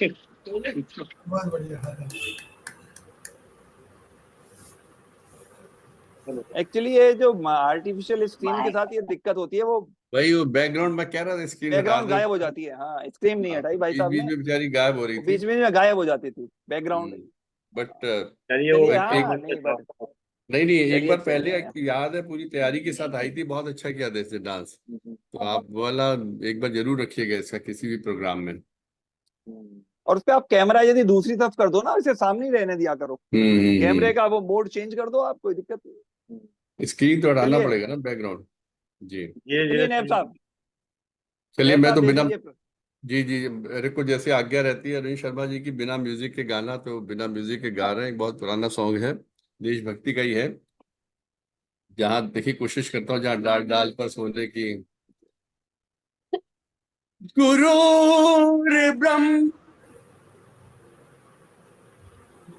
बहुत बढ़िया।
एक्चुअली ये जो आर्टिफिशियल स्क्रीन के साथ ये दिक्कत होती है, वो
वही वो बैकग्राउंड में कह रहा था, स्क्रीन हटा
बैकग्राउंड
दो।
गायब हो जाती है। हाँ, स्क्रीन नहीं हटाई भाई
बीच
साहब
बीच
ने,
में बेचारी गायब हो रही
वो
थी।
बीच में गायब हो जाती थी बैकग्राउंड।
बट
चलिए वो
चलिए,
एक
हाँ नहीं, बट
नहीं नहीं, एक
चलिए
बार
चलिए
पहले
यार।
याद है, पूरी तैयारी के साथ आई थी, बहुत अच्छा किया था इसने डांस। तो आप वो वाला एक बार जरूर रखिएगा इसका किसी भी प्रोग्राम में।
और उस पे आप कैमरा यदि दूसरी तरफ कर दो ना, इसे सामने ही रहने दिया करो। कैमरे
हम्म।
का वो मोड चेंज कर दो आप, कोई दिक्कत नहीं।
स्क्रीन तो हटाना
चलिए
पड़ेगा ना, बैकग्राउंड। जी।
चलिए नायब साहब,
चलिए,
नायब
मैं
साहब
तो
दे
बिना,
दीजिए।
जी जी, मेरे को जैसे आज्ञा रहती है अरविंद शर्मा जी की, बिना म्यूजिक के गाना, तो बिना म्यूजिक के गा रहे हैं। एक बहुत पुराना सॉन्ग है, देशभक्ति का ही है। जहाँ देखिए, कोशिश करता हूँ जहाँ डाल डाल पर सोने की। गुरुर् ब्रह्म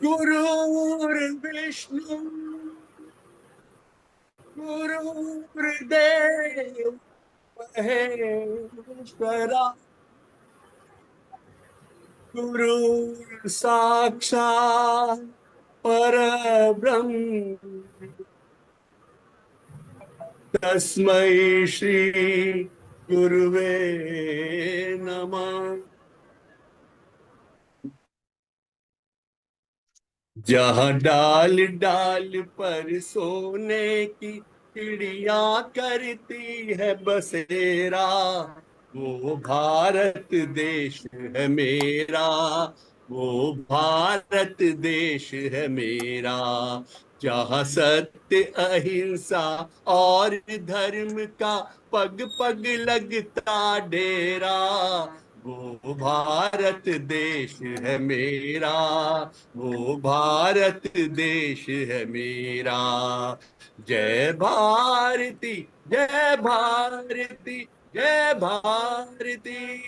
गुरुर्विष्णु गुरुर्देव महेश्वरा गुरु साक्षात् परब्रह्म तस्मै श्री गुरुवे नमः। जहाँ डाल डाल पर सोने की चिड़िया करती है बसेरा, वो भारत देश है मेरा, वो भारत देश है मेरा। जहाँ सत्य अहिंसा और धर्म का पग पग लगता डेरा, वो भारत देश है मेरा, वो भारत देश है मेरा। जय भारती जय भारती जय भारती।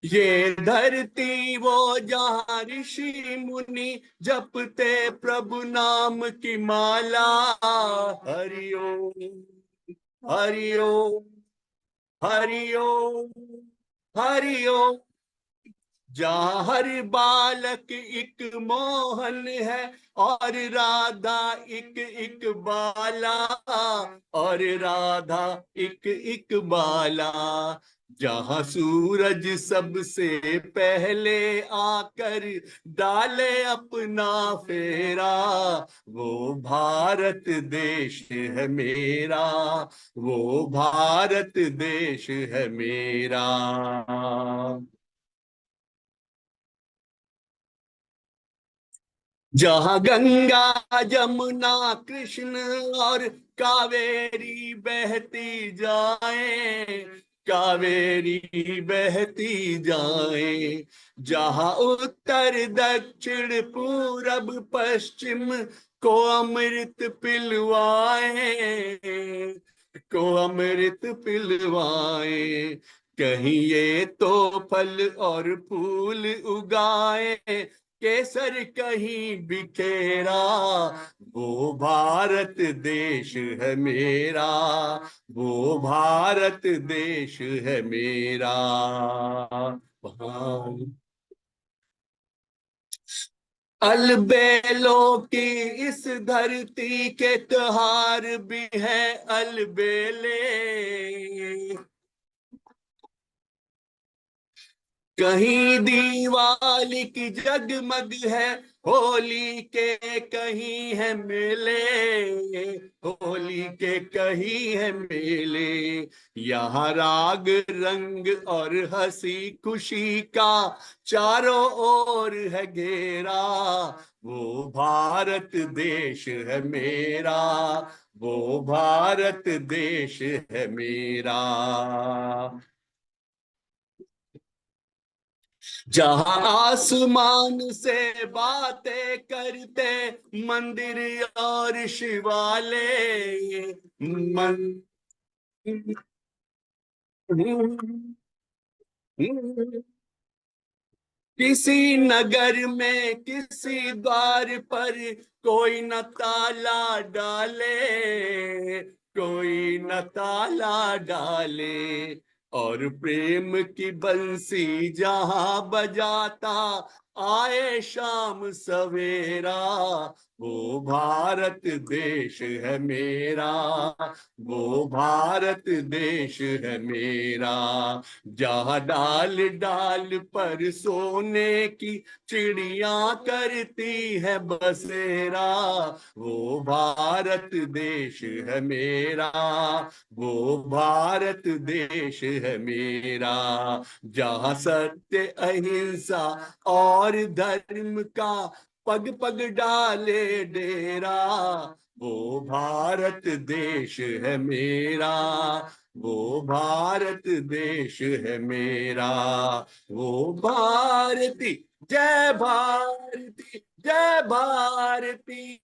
ये धरती वो जहाँ ऋषि मुनि जपते प्रभु नाम की माला। हरिओम हरिओम हरिओम हरिओम। जहाँ हर बालक एक मोहन है और राधा एक एक बाला, और राधा एक एक बाला। जहाँ सूरज सबसे पहले आकर डाले अपना फेरा, वो भारत देश है मेरा, वो भारत देश है मेरा। जहाँ गंगा जमुना कृष्ण और कावेरी बहती जाए, कावेरी बहती जाए। जहाँ उत्तर दक्षिण पूरब पश्चिम को अमृत पिलवाए, को अमृत पिलवाए। कहीं ये तो फल और फूल उगाए, केसर कहीं बिखेरा, वो भारत देश है मेरा, वो भारत देश है मेरा। अलबेलों की इस धरती के त्योहार भी है अलबेले। कहीं दिवाली की जगमग है होली के, कहीं है मेले, होली के कहीं है मेले। यहाँ राग रंग और हंसी खुशी का चारों ओर है घेरा, वो भारत देश है मेरा, वो भारत देश है मेरा। जहाँ आसमान से बातें करते मंदिर और शिवालय, मन किसी नगर में किसी द्वार पर कोई न ताला डाले, कोई न ताला डाले। और प्रेम की बंसी जहां बजाता आए शाम सवेरा, वो भारत देश है मेरा, वो भारत देश है मेरा। जहाँ डाल डाल पर सोने की चिड़िया करती है बसेरा, वो भारत देश है मेरा, वो भारत देश है मेरा। जहाँ सत्य अहिंसा और धर्म का पग पग डाले डेरा, वो भारत देश है मेरा, वो भारत देश है मेरा। वो भारती, जय भारती, जय भारती।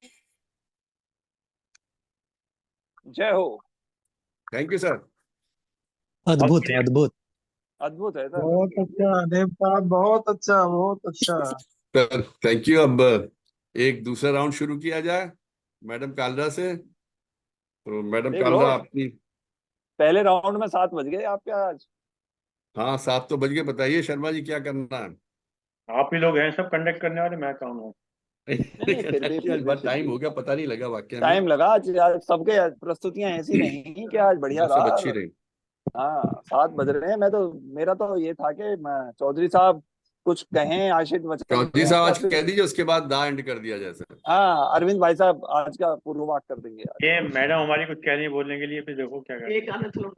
जय हो।
Thank you sir.
अद्भुत अद्भुत।
अद्भुत है सर।
बहुत अच्छा देव साहब, बहुत अच्छा, बहुत अच्छा।
Sir thank you. अब एक दूसरा राउंड शुरू किया जाए मैडम कालरा से। तो मैडम
देख लो,
कालरा अपनी।
पहले राउंड में 7 बज गए आपके आज।
हाँ 7 तो बज गए। बताइए शर्मा जी क्या करना है?
आप ही लोग हैं सब कंडक्ट करने वाले, मैं कौन हूँ?
नहीं नहीं, फिर भी
आज बहुत टाइम हो गया, पता नहीं लगा वाकई में।
टाइम लगा आज सबके प्रस्तुतियां ऐसी रही कि आज बढ़िया
सब
रहा।
अच्छी रही।
हाँ 7 बज रहे हैं। मेरा तो ये था कि मैं चौधरी साहब कुछ कहें, आशित वचन
चौधरी
दें,
साहब
या
आज कह
फिर
दीजिए, उसके बाद दा एंड कर दिया जैसे।
हाँ अरविंद भाई साहब आज का पूर्ववाक कर देंगे आज।
ये मैडम हमारी कुछ कह रही है बोलने के लिए, फिर देखो क्या कर।
एक आना चलो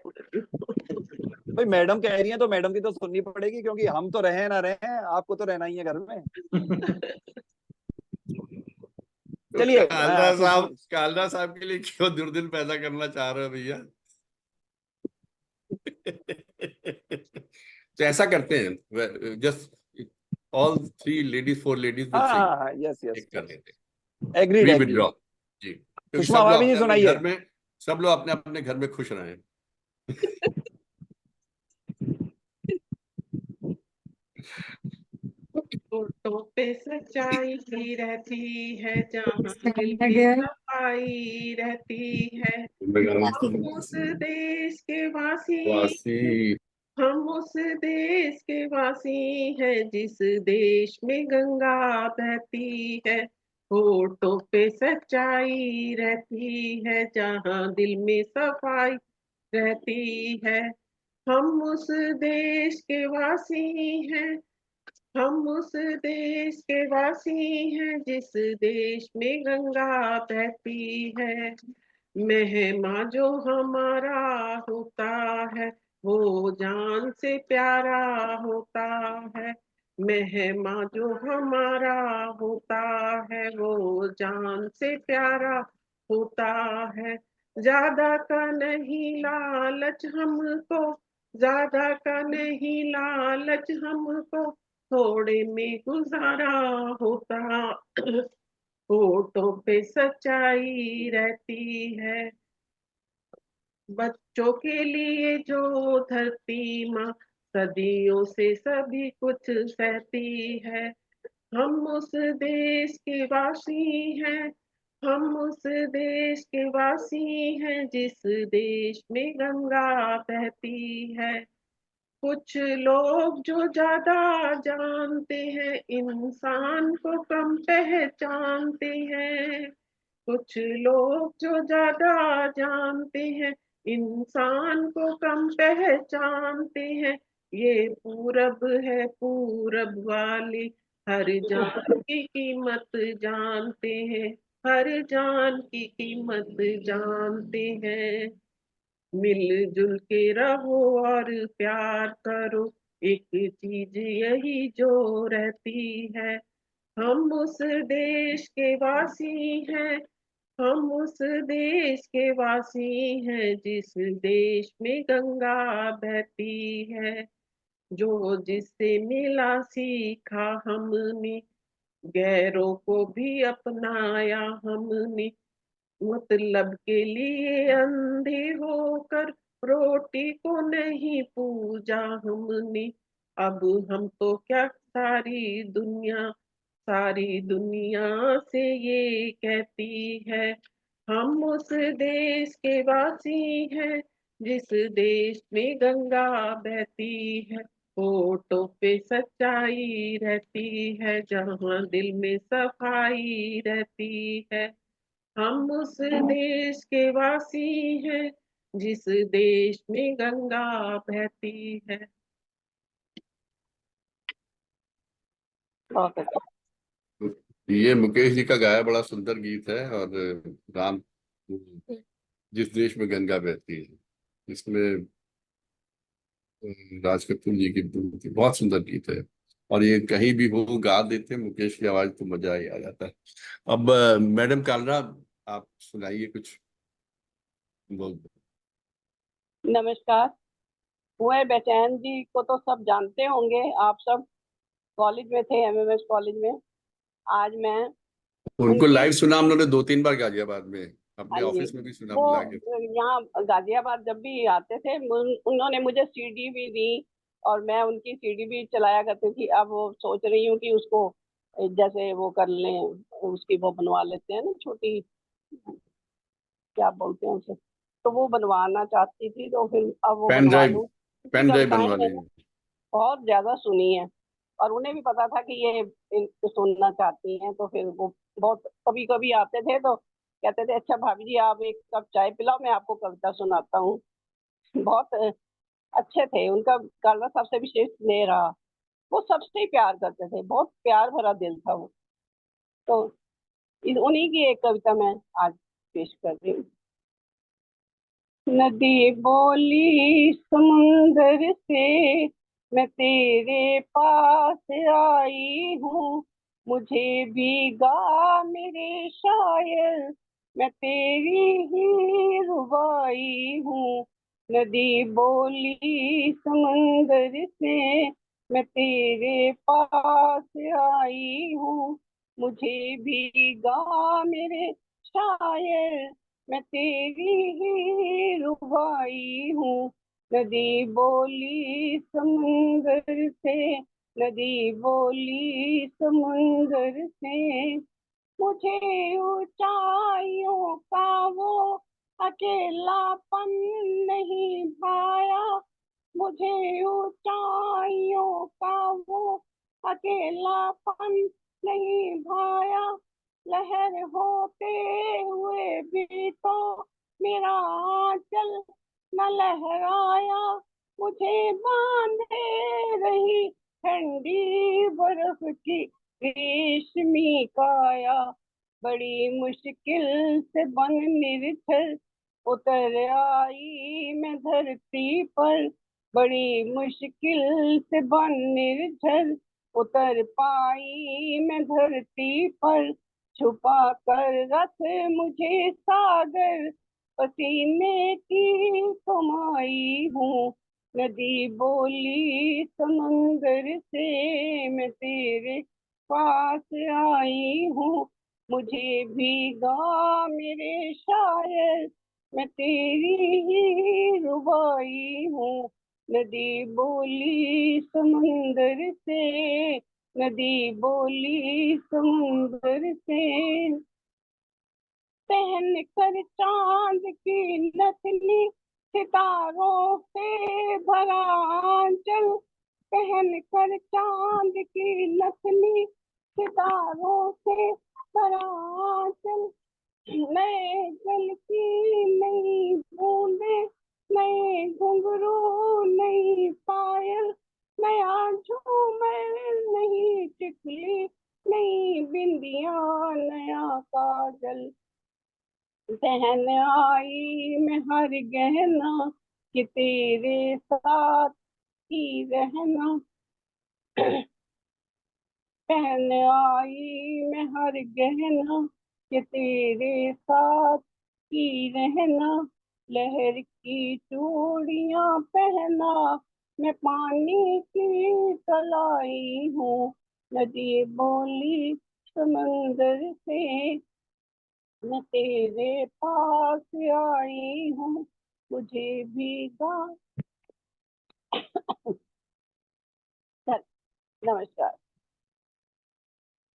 भाई मैडम कह रही हैं तो मैडम की तो सुननी पड़ेगी, क्योंकि हम तो रहे ना रहे, आपको तो रहना ही है घर में।
तो
चलिए
कालरा साहब के लिए क्यों दुर्दिन पैदा करना चाह रहे हो भैया? तो ऐसा करते हैं, just all 3 ladies 4 ladies will
हाँ
सिंग।
हाँ हाँ, यस यस
एक कर
यस,
लेते हैं,
एग्रीड
वी
एग्रीड।
विड्रॉ जी, क्योंकि
सुषमा
सब लोग
भाभी जी
अपने अपने
सुनाइए।
घर में, सब लोग अपने अपने घर में खुश रहे।
फोटो पे सच्चाई ही रहती है, जहाँ दिल में सफाई रहती है। हम उस देश के वासी,
वासी,
हम उस देश के वासी हैं, जिस देश में गंगा बहती है। होठों पे सच्चाई रहती है, जहाँ दिल में सफाई रहती है। हम उस देश के वासी हैं, हम उस देश के वासी हैं, जिस देश में गंगा बहती है। मेहमा जो हमारा होता है, वो जान से प्यारा होता है। मेहमा जो हमारा होता है, वो जान से प्यारा होता है। ज्यादा का नहीं लालच हमको, ज्यादा का नहीं लालच हमको, थोड़े में गुजारा होता। होठों पे सच्चाई रहती है। बच्चों के लिए जो धरती माँ सदियों से सभी कुछ सहती है। हम उस देश के वासी हैं, हम उस देश के वासी हैं, जिस देश में गंगा बहती है। कुछ लोग जो ज्यादा जानते हैं, इंसान को कम पहचानते हैं। कुछ लोग जो ज्यादा जानते हैं, इंसान को कम पहचानते हैं। ये पूरब है, पूरब वाले हर जान की कीमत जानते हैं, हर जान की कीमत जानते हैं। मिलजुल के रहो और प्यार करो, एक चीज यही जो रहती है। हम उस देश के वासी हैं, हम उस देश के वासी हैं, जिस देश में गंगा बहती है। जो जिससे मिला सीखा हमने, गैरों को भी अपनाया हमने। मतलब के लिए अंधे होकर रोटी को नहीं पूजा हमने। अब हम तो क्या, सारी दुनिया से ये कहती है। हम उस देश के वासी हैं, जिस देश में गंगा बहती है। होठों पे सच्चाई रहती है, जहाँ दिल में सफाई रहती है। हम उस देश के वासी हैं जिस देश में गंगा बहती है।
बहुत अच्छा।
ये मुकेश जी का गाया बड़ा सुंदर गीत है। और राम जिस देश में गंगा बहती है, इसमें राज कपूर जी की बहुत सुंदर गीत है। और ये कहीं भी हो गा देते हैं मुकेश की आवाज, तो मजा ही आ जाता है। अब मैडम कालरा, आप सुनाइए कुछ। बोल।
नमस्कार। कुंवर बेचैन जी को तो सब जानते होंगे, आप सब कॉलेज में थे, एमएमएस कॉलेज में। आज मैं
उनको
उनकी,
लाइव सुना हम लोगों ने 2-3 बार गाजियाबाद में,
हाँ
अपने
जी,
ऑफिस में भी सुना
वो
बुला के।
यहाँ गाजियाबाद जब भी आते थे उन्होंने मुझे सीडी भी दी और मैं उनकी सीडी भी चलाया करती थी। अब वो सोच रही हूँ कि उसको जैसे वो कर लें, उसकी वो बनवा लेते हैं ना छोटी, क्या बोलते हैं उसे, तो वो बनवाना चाहती थी, तो फिर अब वो
पेन
बनवा
ड्राइव,
लूँ। उनकी
पेन ड्राइव
कविताएं
बनवा
मैंने
लीजिए।
बहुत ज्यादा सुनी है और उन्हें भी पता था कि ये सुनना चाहती हैं, तो फिर वो बहुत कभी कभी आते थे तो कहते थे, अच्छा भाभी जी आप एक कप चाय पिलाओ, मैं आपको कविता सुनाता हूँ। बहुत अच्छे थे। उनका कालरा साहब से विशेष स्नेह रहा। वो सबसे ही प्यार करते थे, बहुत प्यार भरा दिल था वो। तो उन्हीं की एक कविता मैं आज पेश कर रही हूँ। नदी बोली समुंदर से, मैं तेरे पास आई हूँ, मुझे भीगा मेरे शायर, मैं तेरी ही रुबाई हूँ। नदी बोली समुंदर से, मैं तेरे पास आई हूँ, मुझे भीगा मेरे शायर, मैं तेरी ही रुबाई हूँ। नदी बोली समुंदर से, नदी बोली समुंदर से, मुझे ऊंचाइयों का वो अकेलापन नहीं भाया, मुझे ऊंचाइयों का वो अकेलापन नहीं भाया, लहर होते हुए भी तो मेरा आंचल न लहराया, मुझे बांधे रही ठंडी बर्फ की रेशमी काया, बड़ी मुश्किल से बन निर्झर उतर आई मैं धरती पर, बड़ी मुश्किल से बन निर्झर उतर पाई मैं धरती पर, छुपा कर रख मुझे सागर, पसीने की कमाई हूँ। नदी बोली समंदर से, मैं तेरे पास आई हूँ, मुझे भीगा मेरे शायर, मैं तेरी ही रुबाई हूँ। नदी बोली समंदर से, नदी बोली समुंदर से, पहन कर चांद की नथनी, सितारों से भरा आंचल, पहन कर चांद की नथनी, सितारों से भरा आंचल, नए जल की नई बूंदे, नए घुंघरू नई पायल, नया झूमर नई टिकली, नई बिंदिया नया काजल, पहन आई मैं हर गहना कि तेरे साथ ही रहना, पहन आई मैं हर गहना कि तेरे साथ ही रहना, लहर की चूड़ियां पहना, मैं पानी की तलाई हूँ। नदी बोली समंदर से, मैं तेरे पास आई हूँ, मुझे भीगा। नमस्कार।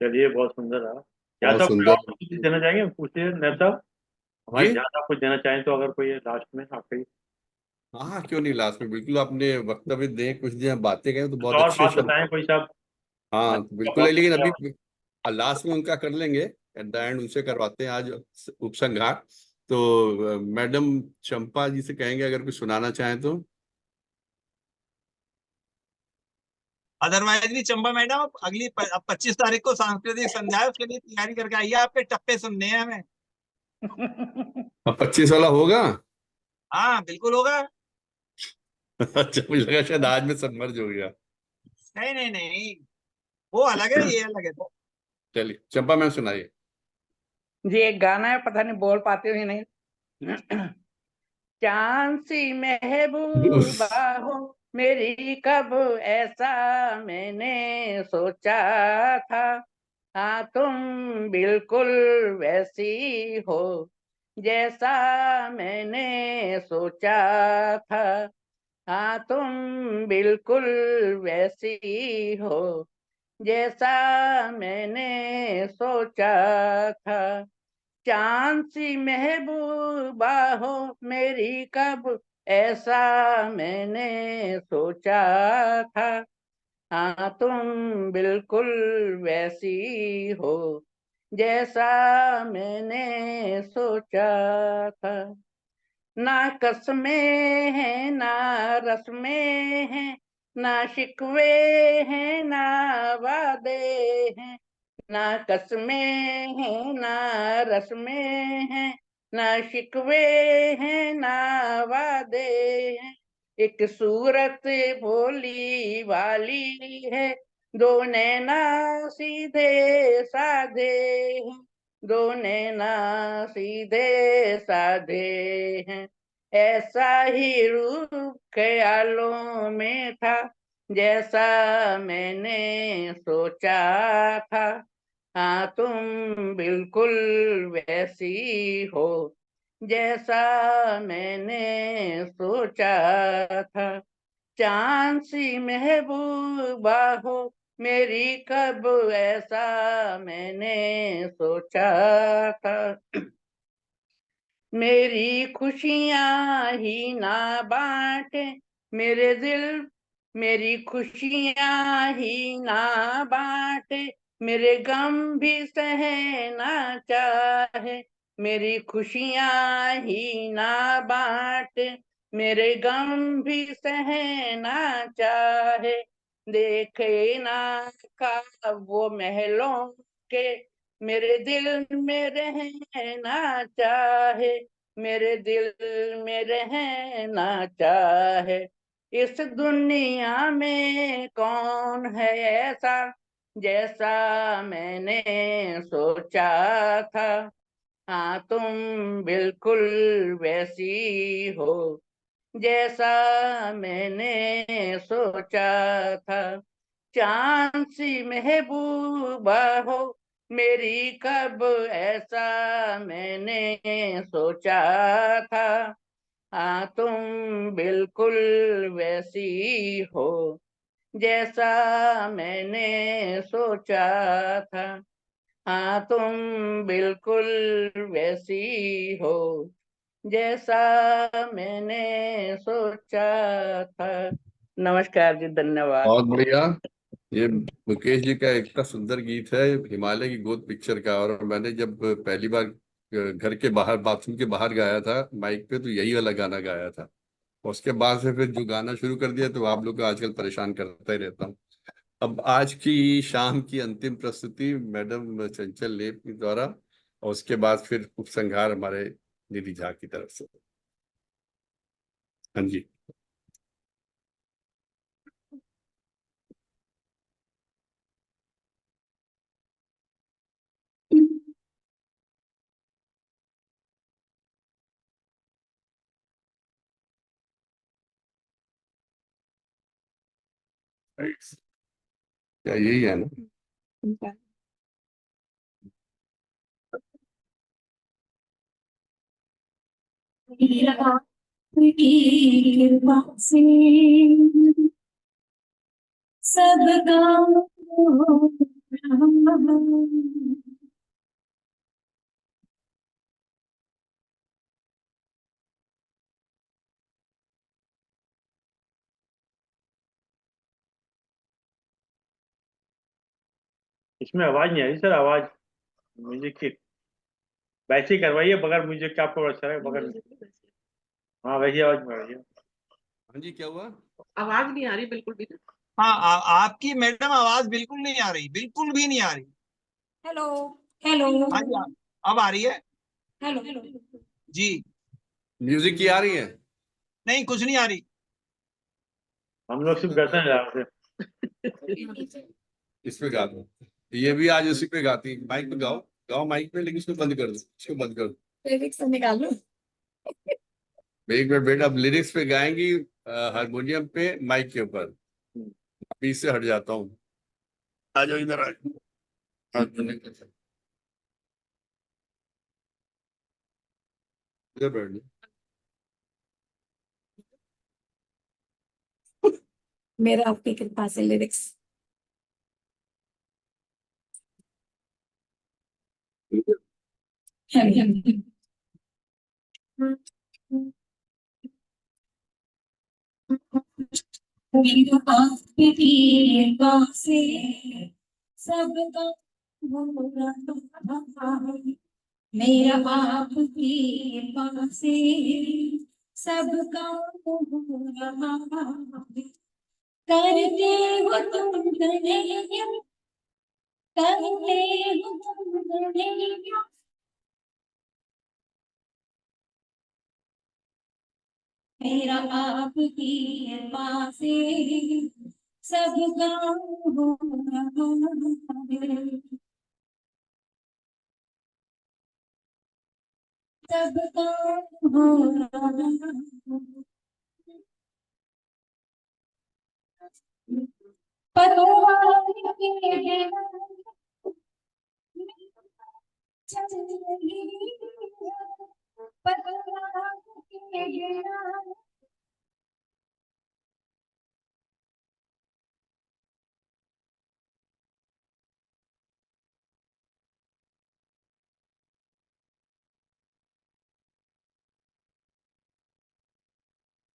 चलिए, बहुत सुंदर रहा। क्या
बहुत
साहब कोई
सुंदर।
और कुछ देना चाहेंगे? पूछिए नैब साहब, हमारे
जी।
ध्यान आप कुछ देना चाहें तो, अगर कोई लास्ट में आपके।
हाँ हाँ, क्यों नहीं, लास्ट में बिल्कुल आपने वक्तव्य दें, कुछ दें, बातें करें तो
कुछ
बहुत
और
अच्छे
बात
से।
बताएं कोई साहब।
हाँ तो
क्या
बिल्कुल है,
बहुत
लेकिन
बढ़िया।
अभी लास्ट में उनका कर लेंगे, एट द एंड उनसे करवाते हैं आज उपसंहार। तो मैडम चंपा जी से कहेंगे अगर कुछ सुनाना चाहें तो।
अदरवाइज भी चंबा मैडम अगली 25 तारीख को सांस्कृतिक संध्या है, उसके लिए तैयारी करके आइए, आपके टप्पे सुनने हैं हमें।
अब 25 वाला होगा।
हाँ बिल्कुल होगा।
अच्छा, मुझे लगा शायद आज में सबमर्ज हो गया।
नहीं नहीं नहीं, वो अलग है, ये अलग है। तो
चलिए चंपा मैम सुनाइए।
जी एक गाना है, पता नहीं बोल पाते हो या नहीं। चांद सी महबूबा हो मेरी, कब ऐसा मैंने सोचा था। हाँ तुम बिल्कुल वैसी हो जैसा मैंने सोचा था। हाँ तुम बिल्कुल वैसी हो जैसा मैंने सोचा था। चांद सी महबूबा हो मेरी, कब ऐसा मैंने सोचा था। हाँ तुम बिल्कुल वैसी हो जैसा मैंने सोचा था। ना कसमें हैं ना रस्में हैं, ना शिकवे हैं ना वादे हैं। ना कसमें हैं ना रस्में हैं, ना शिकवे हैं ना वादे हैं। एक सूरत भोली वाली है, दो नैना सीधे साधे हैं। दो नैना सीधे साधे हैं। ऐसा ही रूप ख्यालों में था जैसा मैंने सोचा था। हाँ तुम बिल्कुल वैसी हो जैसा मैंने सोचा था। चांद सी महबूबा हो मेरी, कब ऐसा मैंने सोचा था। मेरी खुशियाँ ही ना बांटे मेरे दिल, मेरी खुशियाँ ही ना बांटे मेरे गम भी सहना चाहे। मेरी खुशियाँ ही ना बांटे मेरे गम भी सहना चाहे। देखे ना ख्वाब वो महलों के मेरे दिल में रहना चाहे। मेरे दिल में रहना चाहे। इस दुनिया में कौन है ऐसा जैसा मैंने सोचा था। हाँ तुम बिल्कुल वैसी हो जैसा मैंने सोचा था। चांद सी महबूबा हो मेरी, कब ऐसा मैंने सोचा था। हाँ तुम बिल्कुल वैसी हो जैसा मैंने सोचा था। हाँ तुम बिल्कुल वैसी हो जैसा मैंने सोचा था। नमस्कार जी, धन्यवाद।
बहुत बढ़िया। ये मुकेश जी का इतना सुंदर गीत है, हिमालय की गोद पिक्चर का। और मैंने जब पहली बार घर के बाहर, बाथरूम के बाहर गाया था माइक पे, तो यही वाला गाना गाया था। और उसके बाद से फिर जो गाना शुरू कर दिया, तो आप लोग को आजकल परेशान करता ही रहता हूँ। अब आज की शाम की अंतिम प्रस्तुति मैडम चंचल लेप के द्वारा, और उसके बाद फिर उपसंहार हमारे निधि झा की तरफ से। हाँ जी। क्या यही है ना?
की कृपा से सब काम हो रहा।
इसमें आवाज नहीं आ रही सर, आवाज म्यूजिक की वैसे ही करवाइए, बगैर म्यूजिक के आपको अच्छा लगेगा, बगैर। हाँ वैसी आवाज में आ रही है।
हाँ जी, क्या हुआ?
आवाज नहीं आ रही बिल्कुल भी।
हाँ आपकी मैडम आवाज बिल्कुल नहीं आ रही, बिल्कुल भी नहीं आ रही।
हेलो हेलो
हाँ जी अब आ रही है
हेलो
जी।
म्यूजिक की आ रही है?
नहीं कुछ नहीं आ रही।
हम लोग सिर्फ करते हैं यहाँ से।
इस पे गा दो, ये भी आज उसी पे गाती, माइक पे गाओ, गाओ माइक पे, लेकिन इसको बंद कर दो, इसको बंद कर दो।
लिरिक्स तो निकाल लो।
एक मिनट बेटा, अब लिरिक्स पे गाएंगी हारमोनियम पे, माइक के ऊपर। अभी इससे हट जाता हूँ, आ जाओ इधर, आ जाओ हारमोनियम के साथ। इधर बैठ जाओ।
मेरा आपकी कृपा से लिरिक्स। मेरा आपकी कृपा से सबका हो रहा है। मेरा आपकी कृपा से सबका हो रहा है। करते हो तुम गणेश, करते हो तुम गणेश। मेरा आपकी कृपा से सबका हो रहा है। सबका हो रहा है। पतवार के चली, पतवार के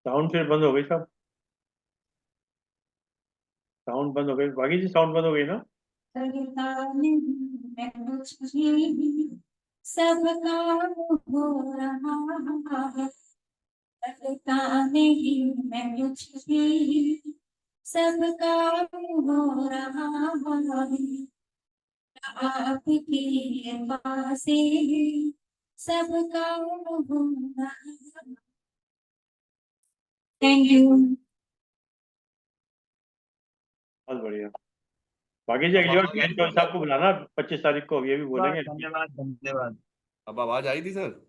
साउंड फिर बंद हो गई सब, साउंड बंद हो गई, बाकी जी साउंड बंद हो गई ना।
सबका हो रहा है। लगता नहीं मैं कुछ भी, सबका हो रहा है। आपकी कृपा से सबका हो रहा है। Thank you.
बहुत बढ़िया। बाकी जी अगली बार पीएन चौधरी साहब को बुलाना 25 तारीख को, ये भी बोलेंगे।
धन्यवाद धन्यवाद।
अब आवाज आई थी सर?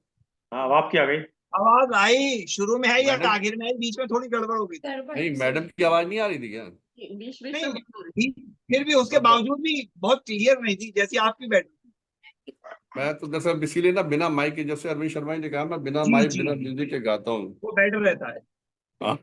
हाँ अब आपकी आ गई।
आवाज आई, शुरू में है या
मैडम,
आखिर में आई, बीच में थोड़ी गड़बड़ हो गई।
नहीं मैडम की आवाज नहीं आ रही थी क्या?
बीच बीच
नहीं
में बंद हो रही।
फिर भी उसके बावजूद भी बहुत क्लियर नहीं थी, जैसी आपकी बैठ।
मैं तो दरअसल इसीलिए ना बिना माइक के, जैसे अरविंद शर्मा जी ने कहा, मैं बिना
जी
माइक
जी
बिना म्यूजिक के गाता हूँ।
वो बेटर रहता है।
हाँ,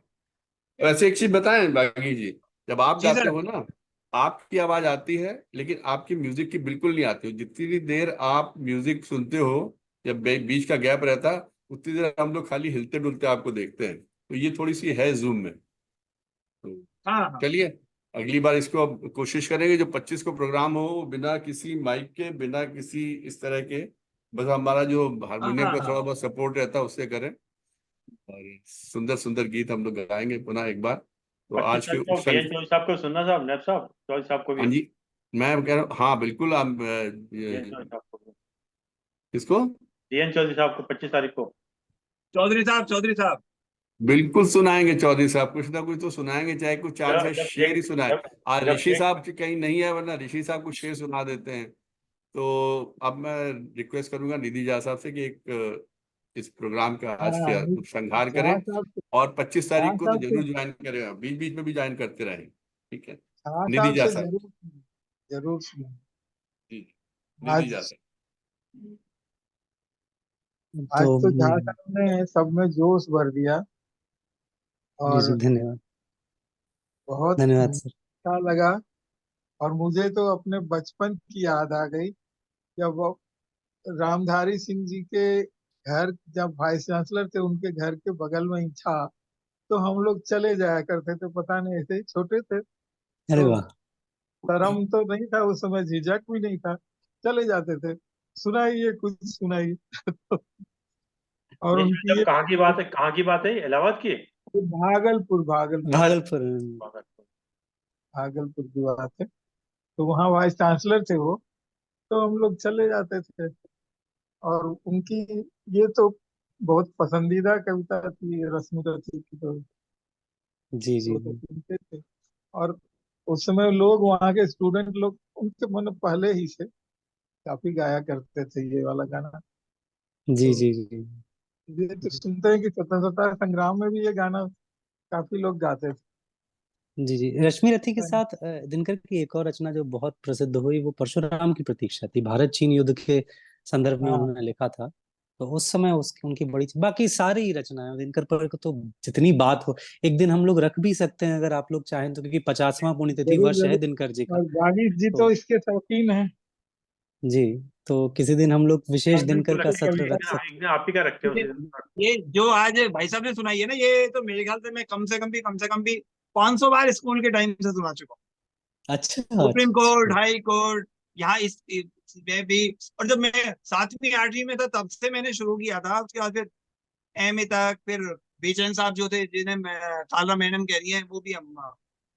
वैसे एक चीज बताएं बागी जी, जब आप
जी
गाते
सर।
हो ना, आपकी आवाज आती है, लेकिन आपकी म्यूजिक की बिल्कुल नहीं आती हो। जितनी भी देर आप म्यूजिक सुनते हो, जब बीच का गैप रहता है, उतनी देर हम लोग खाली हिलते डुलते आपको देखते हैं। तो ये थोड़ी सी है जूम में। तो
हाँ हाँ
चलिए, अगली बार इसको अब कोशिश करेंगे, जो 25 को प्रोग्राम हो वो बिना किसी माइक के, बिना किसी इस तरह के, बस हमारा जो
हाँ
हारमोनियम
हाँ
का
हाँ।
थोड़ा बहुत सपोर्ट रहता है उससे करें, और सुंदर सुंदर गीत हम लोग गाएंगे पुनः एक बार। तो
25
आज के
तारीख को पीएन चौधरी साहब को सुनना, साहब नैब साहब चौधरी साहब को
हाँ
भी।
जी, मैं कह रहा हूँ, हाँ बिल्कुल, आप
पीएन चौधरी साहब को,
किसको?
पीएन चौधरी साहब को 25 तारीख को।
चौधरी साहब।
बिल्कुल सुनाएंगे चौधरी साहब, कुछ ना कुछ तो सुनाएंगे, चाहे कुछ चार
जब
से
जब
शेर ही सुनाए।
जब
आज
जब
ऋषि साहब कहीं नहीं है, वरना ऋषि साहब कुछ शेर सुना देते हैं। तो अब मैं रिक्वेस्ट करूंगा निधि झा साहब से कि एक इस प्रोग्राम का आज
हाँ
के उपसंहार करें,
शाह साहब,
और 25 तारीख
शाह
को तो
साहब से,
जरूर ज्वाइन करें, बीच बीच में भी ज्वाइन करते रहें। ठीक है,
शाह
निधि
साहब
झा
से
साहब।
जरूर सुनो।
जी, निधि झा
आज
साहब।
आज
तो
तो झा साहब ने सब में जोश भर दिया
जी जी
और
धन्यवाद।
बहुत
धन्यवाद सर।
अच्छा लगा। और मुझे तो अपने बचपन की याद आ गई, जब वो रामधारी सिंह जी के घर, जब वाइस चांसलर थे उनके घर के बगल में ही था, तो हम लोग चले जाया करते थे, पता नहीं ऐसे ही छोटे थे
अरे
तो
वाह।
शर्म तो नहीं था उस समय, झिझक भी नहीं था, चले जाते थे, सुनाइए कुछ सुनाइए। और
ये
उनकी
मतलब
ये
कहाँ की बात है, कहाँ की बात है, इलाहाबाद की?
भागलपुर भागलपुर
भागलपुर।
भागलपुर की बात है। तो वहाँ वाइस चांसलर थे वो, तो हम लोग चले जाते थे। और उनकी ये तो बहुत पसंदीदा कविता थी रश्मिरथी की,
जी जी
तो सुनते थे। और उस समय लोग, वहाँ के स्टूडेंट लोग उनके मन पहले ही से काफी गाया करते थे ये वाला गाना।
जी
तो
जी जी
ये तो सुनते हैं कि स्वतंत्रता संग्राम में भी ये गाना काफी लोग गाते
जी जी। रश्मि रथी के
थे।
साथ दिनकर की एक और रचना जो बहुत प्रसिद्ध हुई वो परशुराम की प्रतीक्षा थी। भारत चीन युद्ध के संदर्भ में
हाँ,
उन्होंने लिखा था। तो उस समय उसकी उनकी बड़ी, बाकी सारी रचनाएं दिनकर पर तो जितनी बात हो, एक दिन हम लोग रख भी सकते हैं अगर आप लोग चाहें तो, क्योंकि 50वां पुण्यतिथि
जरूर
वर्ष है
जरूर।
दिनकर जी का।
और वागीश जी
तो
तो इसके शौकीन हैं।
जी, तो किसी दिन हम लोग विशेष
हाँ
दिनकर
बिल्कुल,
का
एक
सत्र
दिन
रख सकते।
एक दिन आप ही का रखते हैं उस
ये
दिन।
ये जो आज भाई साहब ने सुनाई है ना, ये तो मेरे ख्याल से मैं कम से कम भी 500 बार स्कूल के टाइम से सुना चुका हूँ।
अच्छा
सुप्रीम कोर्ट,
अच्छा।
हाई कोर्ट, यहाँ में भी। और जब मैं 7वीं 8वीं में था तब से मैंने शुरू किया था, उसके बाद फिर एमए तक। फिर बेचैन साहब जो थे, जिन्हें कालरा मैडम कह रही हैं, वो भी हम,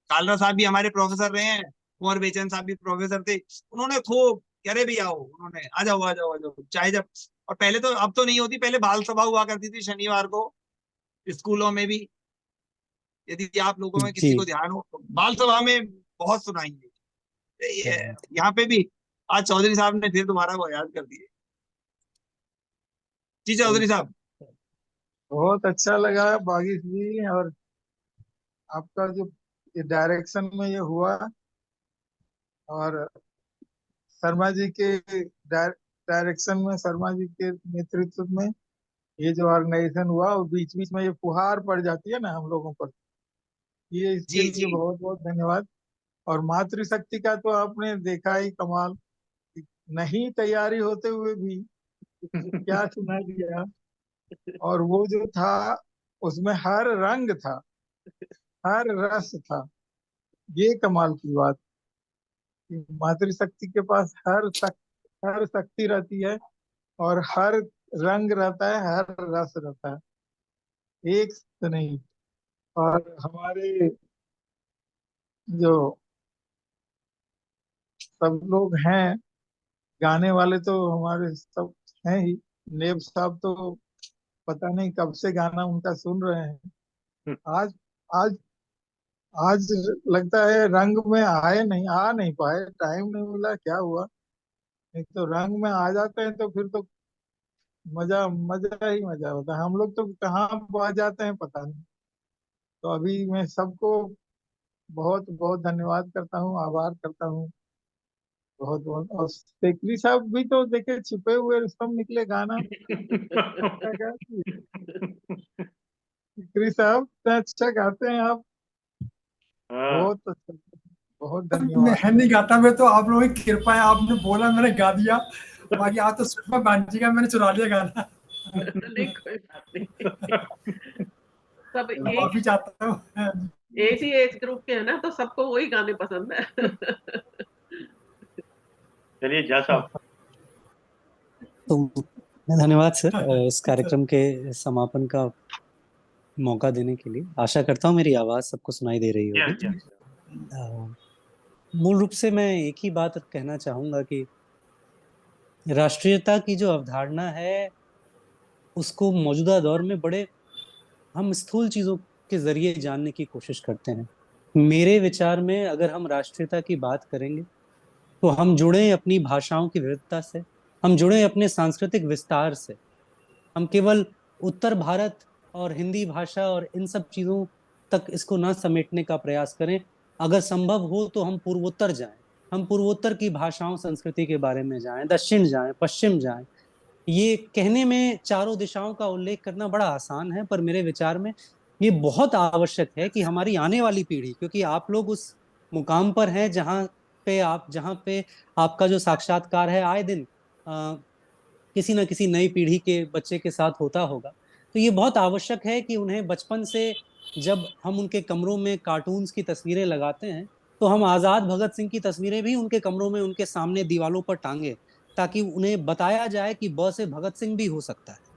कालरा साहब भी हमारे प्रोफेसर रहे हैं, कुंवर बेचैन साहब भी प्रोफेसर थे। उन्होंने खूब, कह रहे भैया आओ, उन्होंने आ जाओ आ जाओ आ जाओ, चाहे जब। और पहले तो, अब तो नहीं होती, पहले बाल सभा हुआ करती थी शनिवार को स्कूलों में भी। यदि आप लोगों में
जी,
किसी को ध्यान हो तो बाल सभा में बहुत सुनाएंगे
क्या
ये।
बात
यहाँ पे भी आज चौधरी साहब ने फिर दोबारा वो याद कर दिए। जी
है।
चौधरी साहब।
बहुत अच्छा लगा बागीश जी। और आपका जो ये डायरेक्शन में ये हुआ, और शर्मा जी के डायरेक्शन में, शर्मा जी के नेतृत्व में ये जो ऑर्गेनाइजेशन हुआ, और बीच बीच में ये फुहार पड़ जाती है ना हम लोगों पर, ये इसके
जी
लिए
जी।
बहुत बहुत धन्यवाद। और मातृशक्ति का तो आपने देखा ही कमाल, नहीं तैयारी होते हुए भी क्या सुना दिया। और वो जो था, उसमें हर रंग था, हर रस था। ये कमाल की बात कि मातृशक्ति के पास हर शक्ति रहती है, और हर रंग रहता है, हर रस रहता है, एक से नहीं। और हमारे जो सब लोग हैं गाने वाले, तो हमारे सब हैं ही। नेब साहब तो पता नहीं कब से गाना उनका सुन रहे हैं। आज आज आज लगता है रंग में आए नहीं, आ नहीं पाए, टाइम नहीं मिला, क्या हुआ। नहीं तो रंग में आ जाते हैं तो फिर तो मजा मजा ही मजा होता है। हम लोग तो कहाँ पहुंच जाते हैं पता नहीं। तो अभी मैं सबको बहुत बहुत धन्यवाद करता हूँ, आभार करता हूँ, बहुत बहुत। और शेखरी साहब भी तो देखे छिपे हुए सब निकले गाना। क्या क्या शेखरी साहब इतना अच्छा गाते हैं आप,
हाँ
बहुत अच्छा, बहुत धन्यवाद।
मैं नहीं गाता, मैं तो आप लोगों की कृपा है, आपने बोला मैंने गा दिया। बाकी आप तो सुषमा बांची का मैंने चुरा लिया गाना।
नहीं कोई बात नहीं। सब
मैं माफी चाहता हूँ।
एक ही एज ग्रुप के हैं ना, तो सबको वही गाने पसंद है।
चलिए झा साहब।
तो धन्यवाद सर इस कार्यक्रम के समापन का मौका देने के लिए। आशा करता हूँ मेरी आवाज सबको सुनाई दे रही होगी।
Yes yes.
मूल रूप से मैं एक ही बात कहना चाहूंगा कि राष्ट्रीयता की जो अवधारणा है उसको मौजूदा दौर में बड़े हम स्थूल चीजों के जरिए जानने की कोशिश करते हैं। मेरे विचार में अगर हम राष्ट्रीयता की बात करेंगे तो हम जुड़े अपनी भाषाओं की विविधता से, हम जुड़े अपने सांस्कृतिक विस्तार से। हम केवल उत्तर भारत और हिंदी भाषा और इन सब चीजों तक इसको ना समेटने का प्रयास करें। अगर संभव हो तो हम पूर्वोत्तर जाएं, हम पूर्वोत्तर की भाषाओं संस्कृति के बारे में जाएं, दक्षिण जाएं, पश्चिम जाएं। ये कहने में चारों दिशाओं का उल्लेख करना बड़ा आसान है, पर मेरे विचार में ये बहुत आवश्यक है कि हमारी आने वाली पीढ़ी, क्योंकि आप लोग उस मुकाम पर हैं जहां पे आपका जो साक्षात्कार है आए दिन किसी न किसी नई पीढ़ी के बच्चे के साथ होता होगा। तो ये बहुत आवश्यक है कि उन्हें बचपन से जब हम उनके कमरों में कार्टून्स की तस्वीरें लगाते हैं तो हम आजाद भगत सिंह की तस्वीरें भी उनके कमरों में, उनके सामने दीवालों पर टांगे, ताकि उन्हें बताया जाए कि ब से भगत सिंह भी हो सकता है।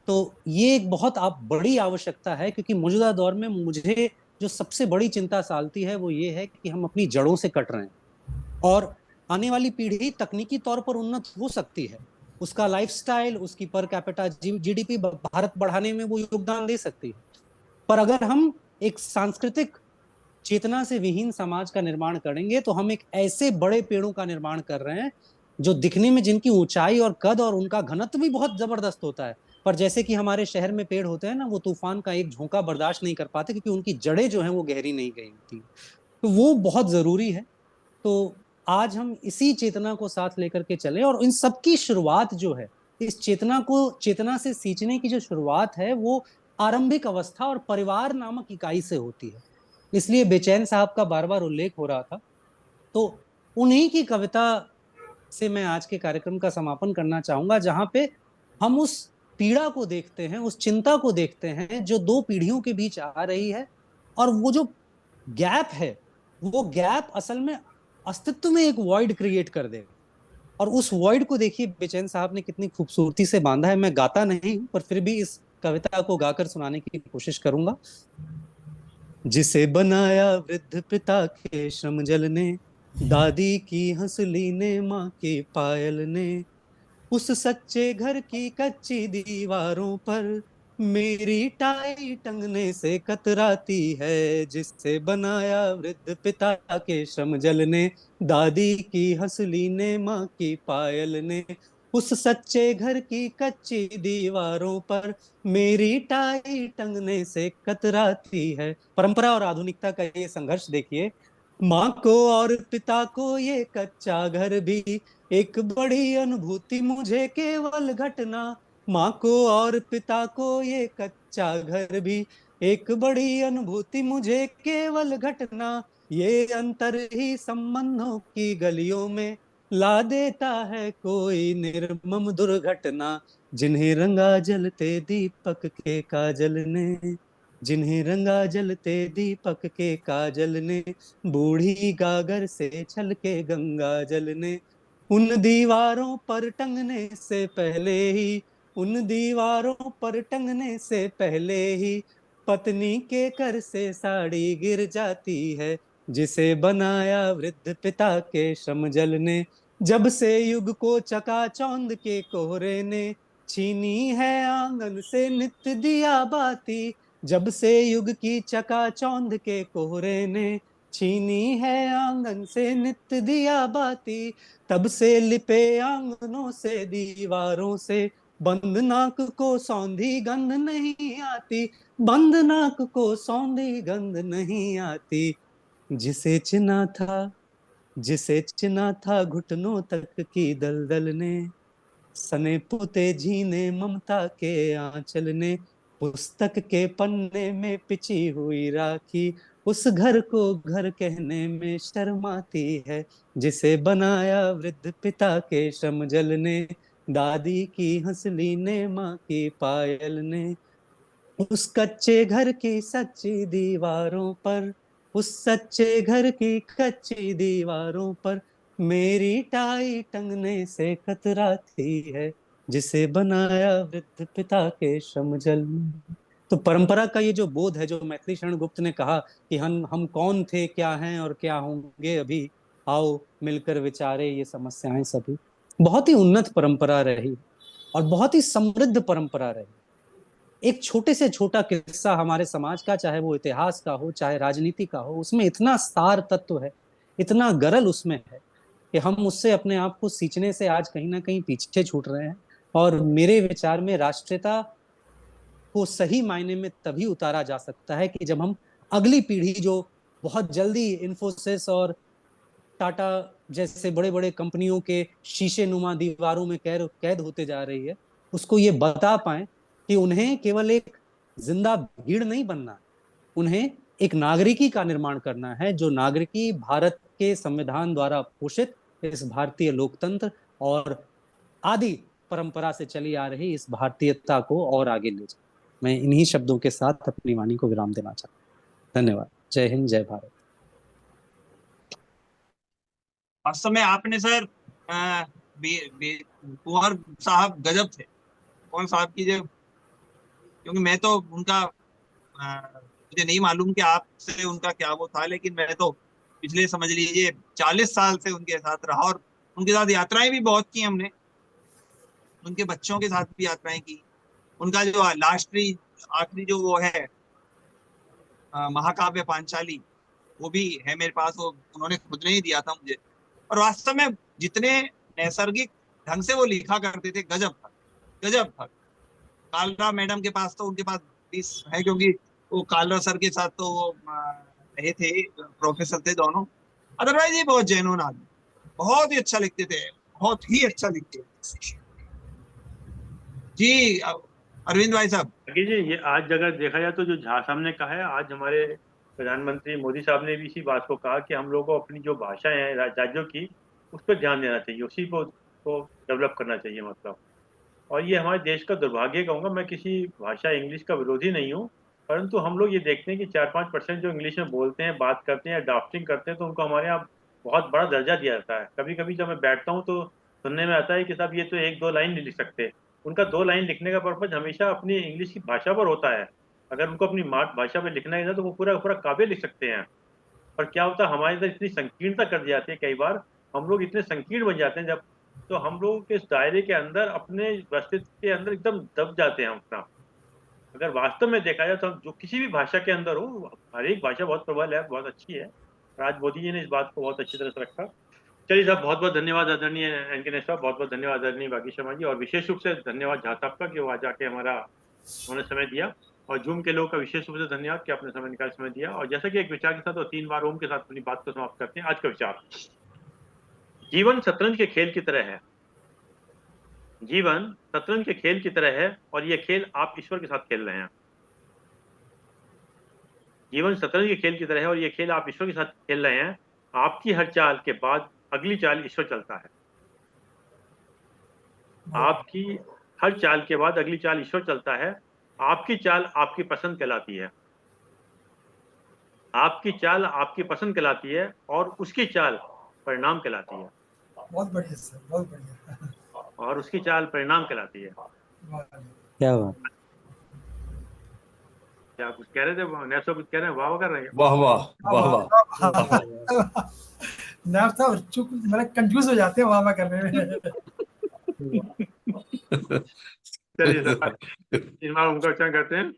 तो ये एक बहुत बड़ी आवश्यकता है, क्योंकि मौजूदा दौर में मुझे जो सबसे बड़ी चिंता सालती है वो ये है कि हम अपनी जड़ों से कट रहे हैं। और आने वाली पीढ़ी तकनीकी तौर पर उन्नत हो सकती है, उसका लाइफस्टाइल, उसकी पर कैपिटा जीडीपी भारत बढ़ाने में वो योगदान दे सकती है, पर अगर हम एक सांस्कृतिक चेतना से विहीन समाज का निर्माण करेंगे तो हम एक ऐसे बड़े पेड़ों का निर्माण कर रहे हैं जो दिखने में, जिनकी ऊंचाई और कद और उनका घनत्व भी बहुत जबरदस्त होता है, पर जैसे कि हमारे शहर में पेड़ होते हैं ना, वो तूफान का एक झोंका बर्दाश्त नहीं कर पाते, क्योंकि उनकी जड़ें जो हैं वो गहरी नहीं गई होती। तो वो बहुत जरूरी है। तो आज हम इसी चेतना को साथ लेकर के चले, और इन सबकी शुरुआत जो है, इस चेतना से सींचने की जो शुरुआत है वो आरंभिक अवस्था और परिवार नामक इकाई से होती है। इसलिए बेचैन साहब का बार बार उल्लेख हो रहा था, तो उन्हीं की कविता से मैं आज के कार्यक्रम का समापन करना चाहूंगा, जहां पे हम उस पीड़ा को देखते हैं, उस चिंता को देखते हैं जो दो पीढ़ियों के बीच आ रही है, और वो जो गैप है, वो गैप असल में अस्तित्व में एक वॉइड क्रिएट कर देगा। और उस वॉइड को देखिए बेचैन साहब ने कितनी खूबसूरती से बांधा है। मैं गाता नहीं हूं, पर फिर भी इस कविता को गाकर सुनाने की कोशिश करूंगा। जिसे बनाया वृद्ध पिता के श्रम जल ने, दादी की हंसली ने, माँ की पायल ने, उस सच्चे घर की कच्ची दीवारों पर मेरी टाई टंगने से कतराती है। जिससे बनाया वृद्ध पिता के श्रम जल ने, दादी की हंसली ने, माँ की पायल ने, उस सच्चे घर की कच्ची दीवारों पर मेरी टाई टंगने से कतराती है। परंपरा और आधुनिकता का ये संघर्ष देखिए। माँ को और पिता को ये कच्चा घर भी एक बड़ी अनुभूति मुझे केवल घटना। माँ को और पिता को ये कच्चा घर भी एक बड़ी अनुभूति मुझे केवल घटना। ये अंतर ही संबंधों की गलियों में ला देता है कोई निर्मम दुर्घटना। जिन्हें रंगा जलते दीपक के काजल ने, जिन्हें रंगा जलते दीपक के काजल ने, बूढ़ी गागर से छलके गंगा जल ने, उन दीवारों पर टंगने से पहले ही, उन दीवारों पर टंगने से पहले ही पत्नी के कर से साड़ी गिर जाती है। जिसे बनाया वृद्ध पिता के श्रम जल ने, जब से युग को चकाचौंध के कोहरे ने छीनी है आंगन से नित्य दिया बाती। जब से युग की चकाचौंध के कोहरे ने छीनी है आंगन से नित्य दिया बाती, तब से लिपे आंगनों से दीवारों से बंद नाक को सौंधी गंध नहीं आती, बंद नाक को सौंधी गंध नहीं आती। जिसे चिना था, जिसे चिना था घुटनों तक की दलदल ने, सने पुते झीने ममता के आंचल ने, पुस्तक के पन्ने में पिची हुई राखी उस घर को घर कहने में शर्माती है। जिसे बनाया वृद्ध पिता के श्रम जल ने, दादी की हंसली ने, माँ की पायल ने, उस कच्चे घर की सच्ची दीवारों पर, उस सच्चे घर की कच्ची दीवारों पर मेरी टाई टंगने से कतराती है। जिसे बनाया वृद्ध पिता के श्रम जल ने। तो परंपरा का ये जो बोध है, जो मैथिली शरण गुप्त ने कहा कि हम कौन थे, क्या हैं और क्या होंगे अभी, आओ मिलकर विचारे ये समस्याएं सभी, बहुत ही उन्नत परंपरा रही और बहुत ही समृद्ध परंपरा रही। एक छोटे से छोटा किस्सा हमारे समाज का, चाहे वो इतिहास का हो चाहे राजनीति का हो, उसमें इतना सार तत्व है, इतना गरल उसमें है कि हम उससे अपने आप को सींचने से आज कहीं ना कहीं पीछे छूट रहे हैं। और मेरे विचार में राष्ट्रीयता को सही मायने में तभी उतारा जा सकता है कि जब हम अगली पीढ़ी, जो बहुत जल्दी इन्फोसिस और टाटा जैसे बड़े बड़े कंपनियों के शीशे नुमा दीवारों में कैद होते जा रही है, उसको ये बता पाए कि उन्हें केवल एक जिंदा भीड़ नहीं बनना, उन्हें एक नागरिकी का निर्माण करना है, जो नागरिकी भारत के संविधान द्वारा पोषित इस भारतीय लोकतंत्र और आदि परंपरा से चली आ रही इस भारतीयता को और आगे ले जाए। मैं इन्हीं शब्दों के साथ अपनी वाणी को विराम देना चाहता हूँ। धन्यवाद। जय हिंद, जय भारत।
वास्तव में आपने सर कुंवर साहब गजब थे, कुंवर साहब की जो, क्योंकि मैं तो उनका मुझे नहीं मालूम कि आपसे उनका क्या वो था, लेकिन मैं तो पिछले समझ लीजिए 40 साल से उनके साथ रहा और उनके साथ यात्राएं भी बहुत की हमने, उनके बच्चों के साथ भी यात्राएं की। उनका जो आखिरी जो वो है महाकाव्य पांचाली, वो भी है मेरे पास, वो उन्होंने खुद ने ही दिया था मुझे। और वास्तव में जितने नैसर्गिक ढंग से वो लिखा करते थे, गजब था, गजब था। कालरा मैडम के पास तो उनके पास 20 है, क्योंकि वो कालरा सर के साथ तो वो रहे थे, प्रोफेसर थे दोनों। अदरवाइज ये बहुत जेन्युइन आदमी, बहुत ही अच्छा लिखते थे, बहुत ही अच्छा लिखते थे। जी अरविंद भाई साहब।
जी ये आज अगर देखा जाए तो जो झा साहब ने कहा है, आज हमारे प्रधानमंत्री मोदी साहब ने भी इसी बात को कहा कि हम लोगों को अपनी जो भाषाएं हैं राज्यों की, उस पर ध्यान देना चाहिए, उसी को डेवलप करना चाहिए मतलब। और ये हमारे देश का दुर्भाग्य कहूँगा, मैं किसी भाषा इंग्लिश का विरोधी नहीं हूँ, परंतु हम लोग ये देखते हैं कि 4-5% जो इंग्लिश में बोलते हैं, बात करते हैं, ड्राफ्टिंग करते हैं, तो उनको हमारे यहाँ बहुत बड़ा दर्जा दिया जाता है। कभी कभी जब मैं बैठता हूँ तो सुनने में आता है कि साहब ये तो 1-2 लाइन नहीं लिख सकते। उनका 2 लाइन लिखने का पर्पज हमेशा अपनी इंग्लिश की भाषा पर होता है। अगर उनको अपनी मातृभाषा में लिखना है तो वो पूरा पूरा काव्य लिख सकते हैं। पर क्या होता है, हमारे अंदर इतनी संकीर्णता कर दी जाती है, कई बार हम लोग इतने संकीर्ण बन जाते हैं जब, तो हम लोग के इस दायरे के अंदर अपने अस्तित्व के अंदर एकदम दब जाते हैं अपना। अगर वास्तव में देखा जाए तो जो किसी भी भाषा के अंदर हो, हर एक भाषा बहुत प्रबल है, बहुत अच्छी है। आज मोदी जी ने इस बात को बहुत अच्छी तरह से रखा। चलिए साहब, बहुत बहुत धन्यवाद आदरणीय एनके साहब, बहुत बहुत धन्यवाद आदरणीय बागी शर्मा जी, और विशेष रूप से धन्यवाद झा साहब का कि वो आज आके उन्होंने समय दिया, और जूम के लोगों का विशेष रूप से धन्यवाद कि आपने समय निकाल समय दिया। और जैसा कि एक विचार के साथ और 3 बार ओम के साथ अपनी बात को समाप्त करते हैं। आज का विचार, जीवन शतरंज के खेल की तरह है, जीवन शतरंज के खेल की तरह है, और ये खेल आप ईश्वर के साथ खेल रहे हैं। जीवन शतरंज के खेल की तरह है और ये खेल आप ईश्वर के साथ खेल रहे हैं। आपकी हर चाल के बाद अगली चाल ईश्वर चलता है। आपकी हर चाल के बाद अगली चाल ईश्वर चलता है। आपकी चाल आपकी पसंद कहलाती है, आपकी चाल आपकी पसंद कहलाती है, और उसकी चाल परिणाम कहलाती है।
बहुत बढ़िया सर, बहुत बढ़िया।
और उसकी चाल परिणाम कहलाती है।
क्या बात,
क्या कुछ कह रहे थे नैसो, कुछ कह रहे हैं, वाह कर रहे हैं।
वाह वाह वाह वाह।
नैब साहब चुप, मतलब कंफ्यूज हो जाते हैं वाह करने में।
चलिए सर, इन बार उनका उच्चारण करते हैं।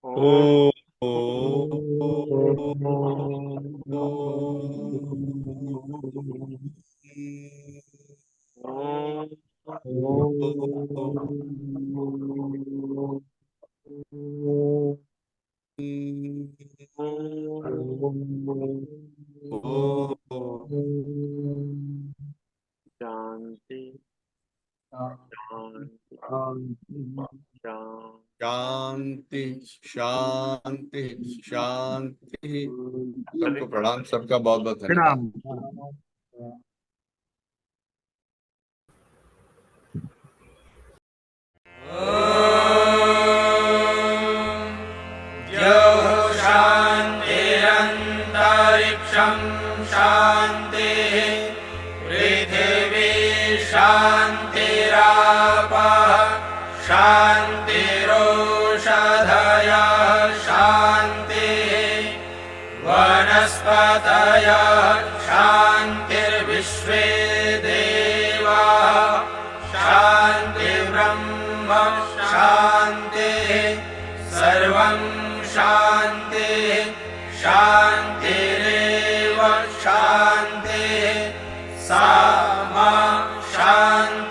ओ
शांति
शांति शांति शांति। सबको प्रणाम, सबका बहुत बहुत धन्यवाद।
शान्तिरन्तरिक्षं शान्तिः पृथिवी शान्तिरापः शान्तिरोषधयः शान्तिः वनस्पतयः शान्तिर्विश्वे देवाः शान्तिर्ब्रह्म शान्तिः सर्वं शान्तिः शान्तिरेव शान्तिः सा मा शान्तिः।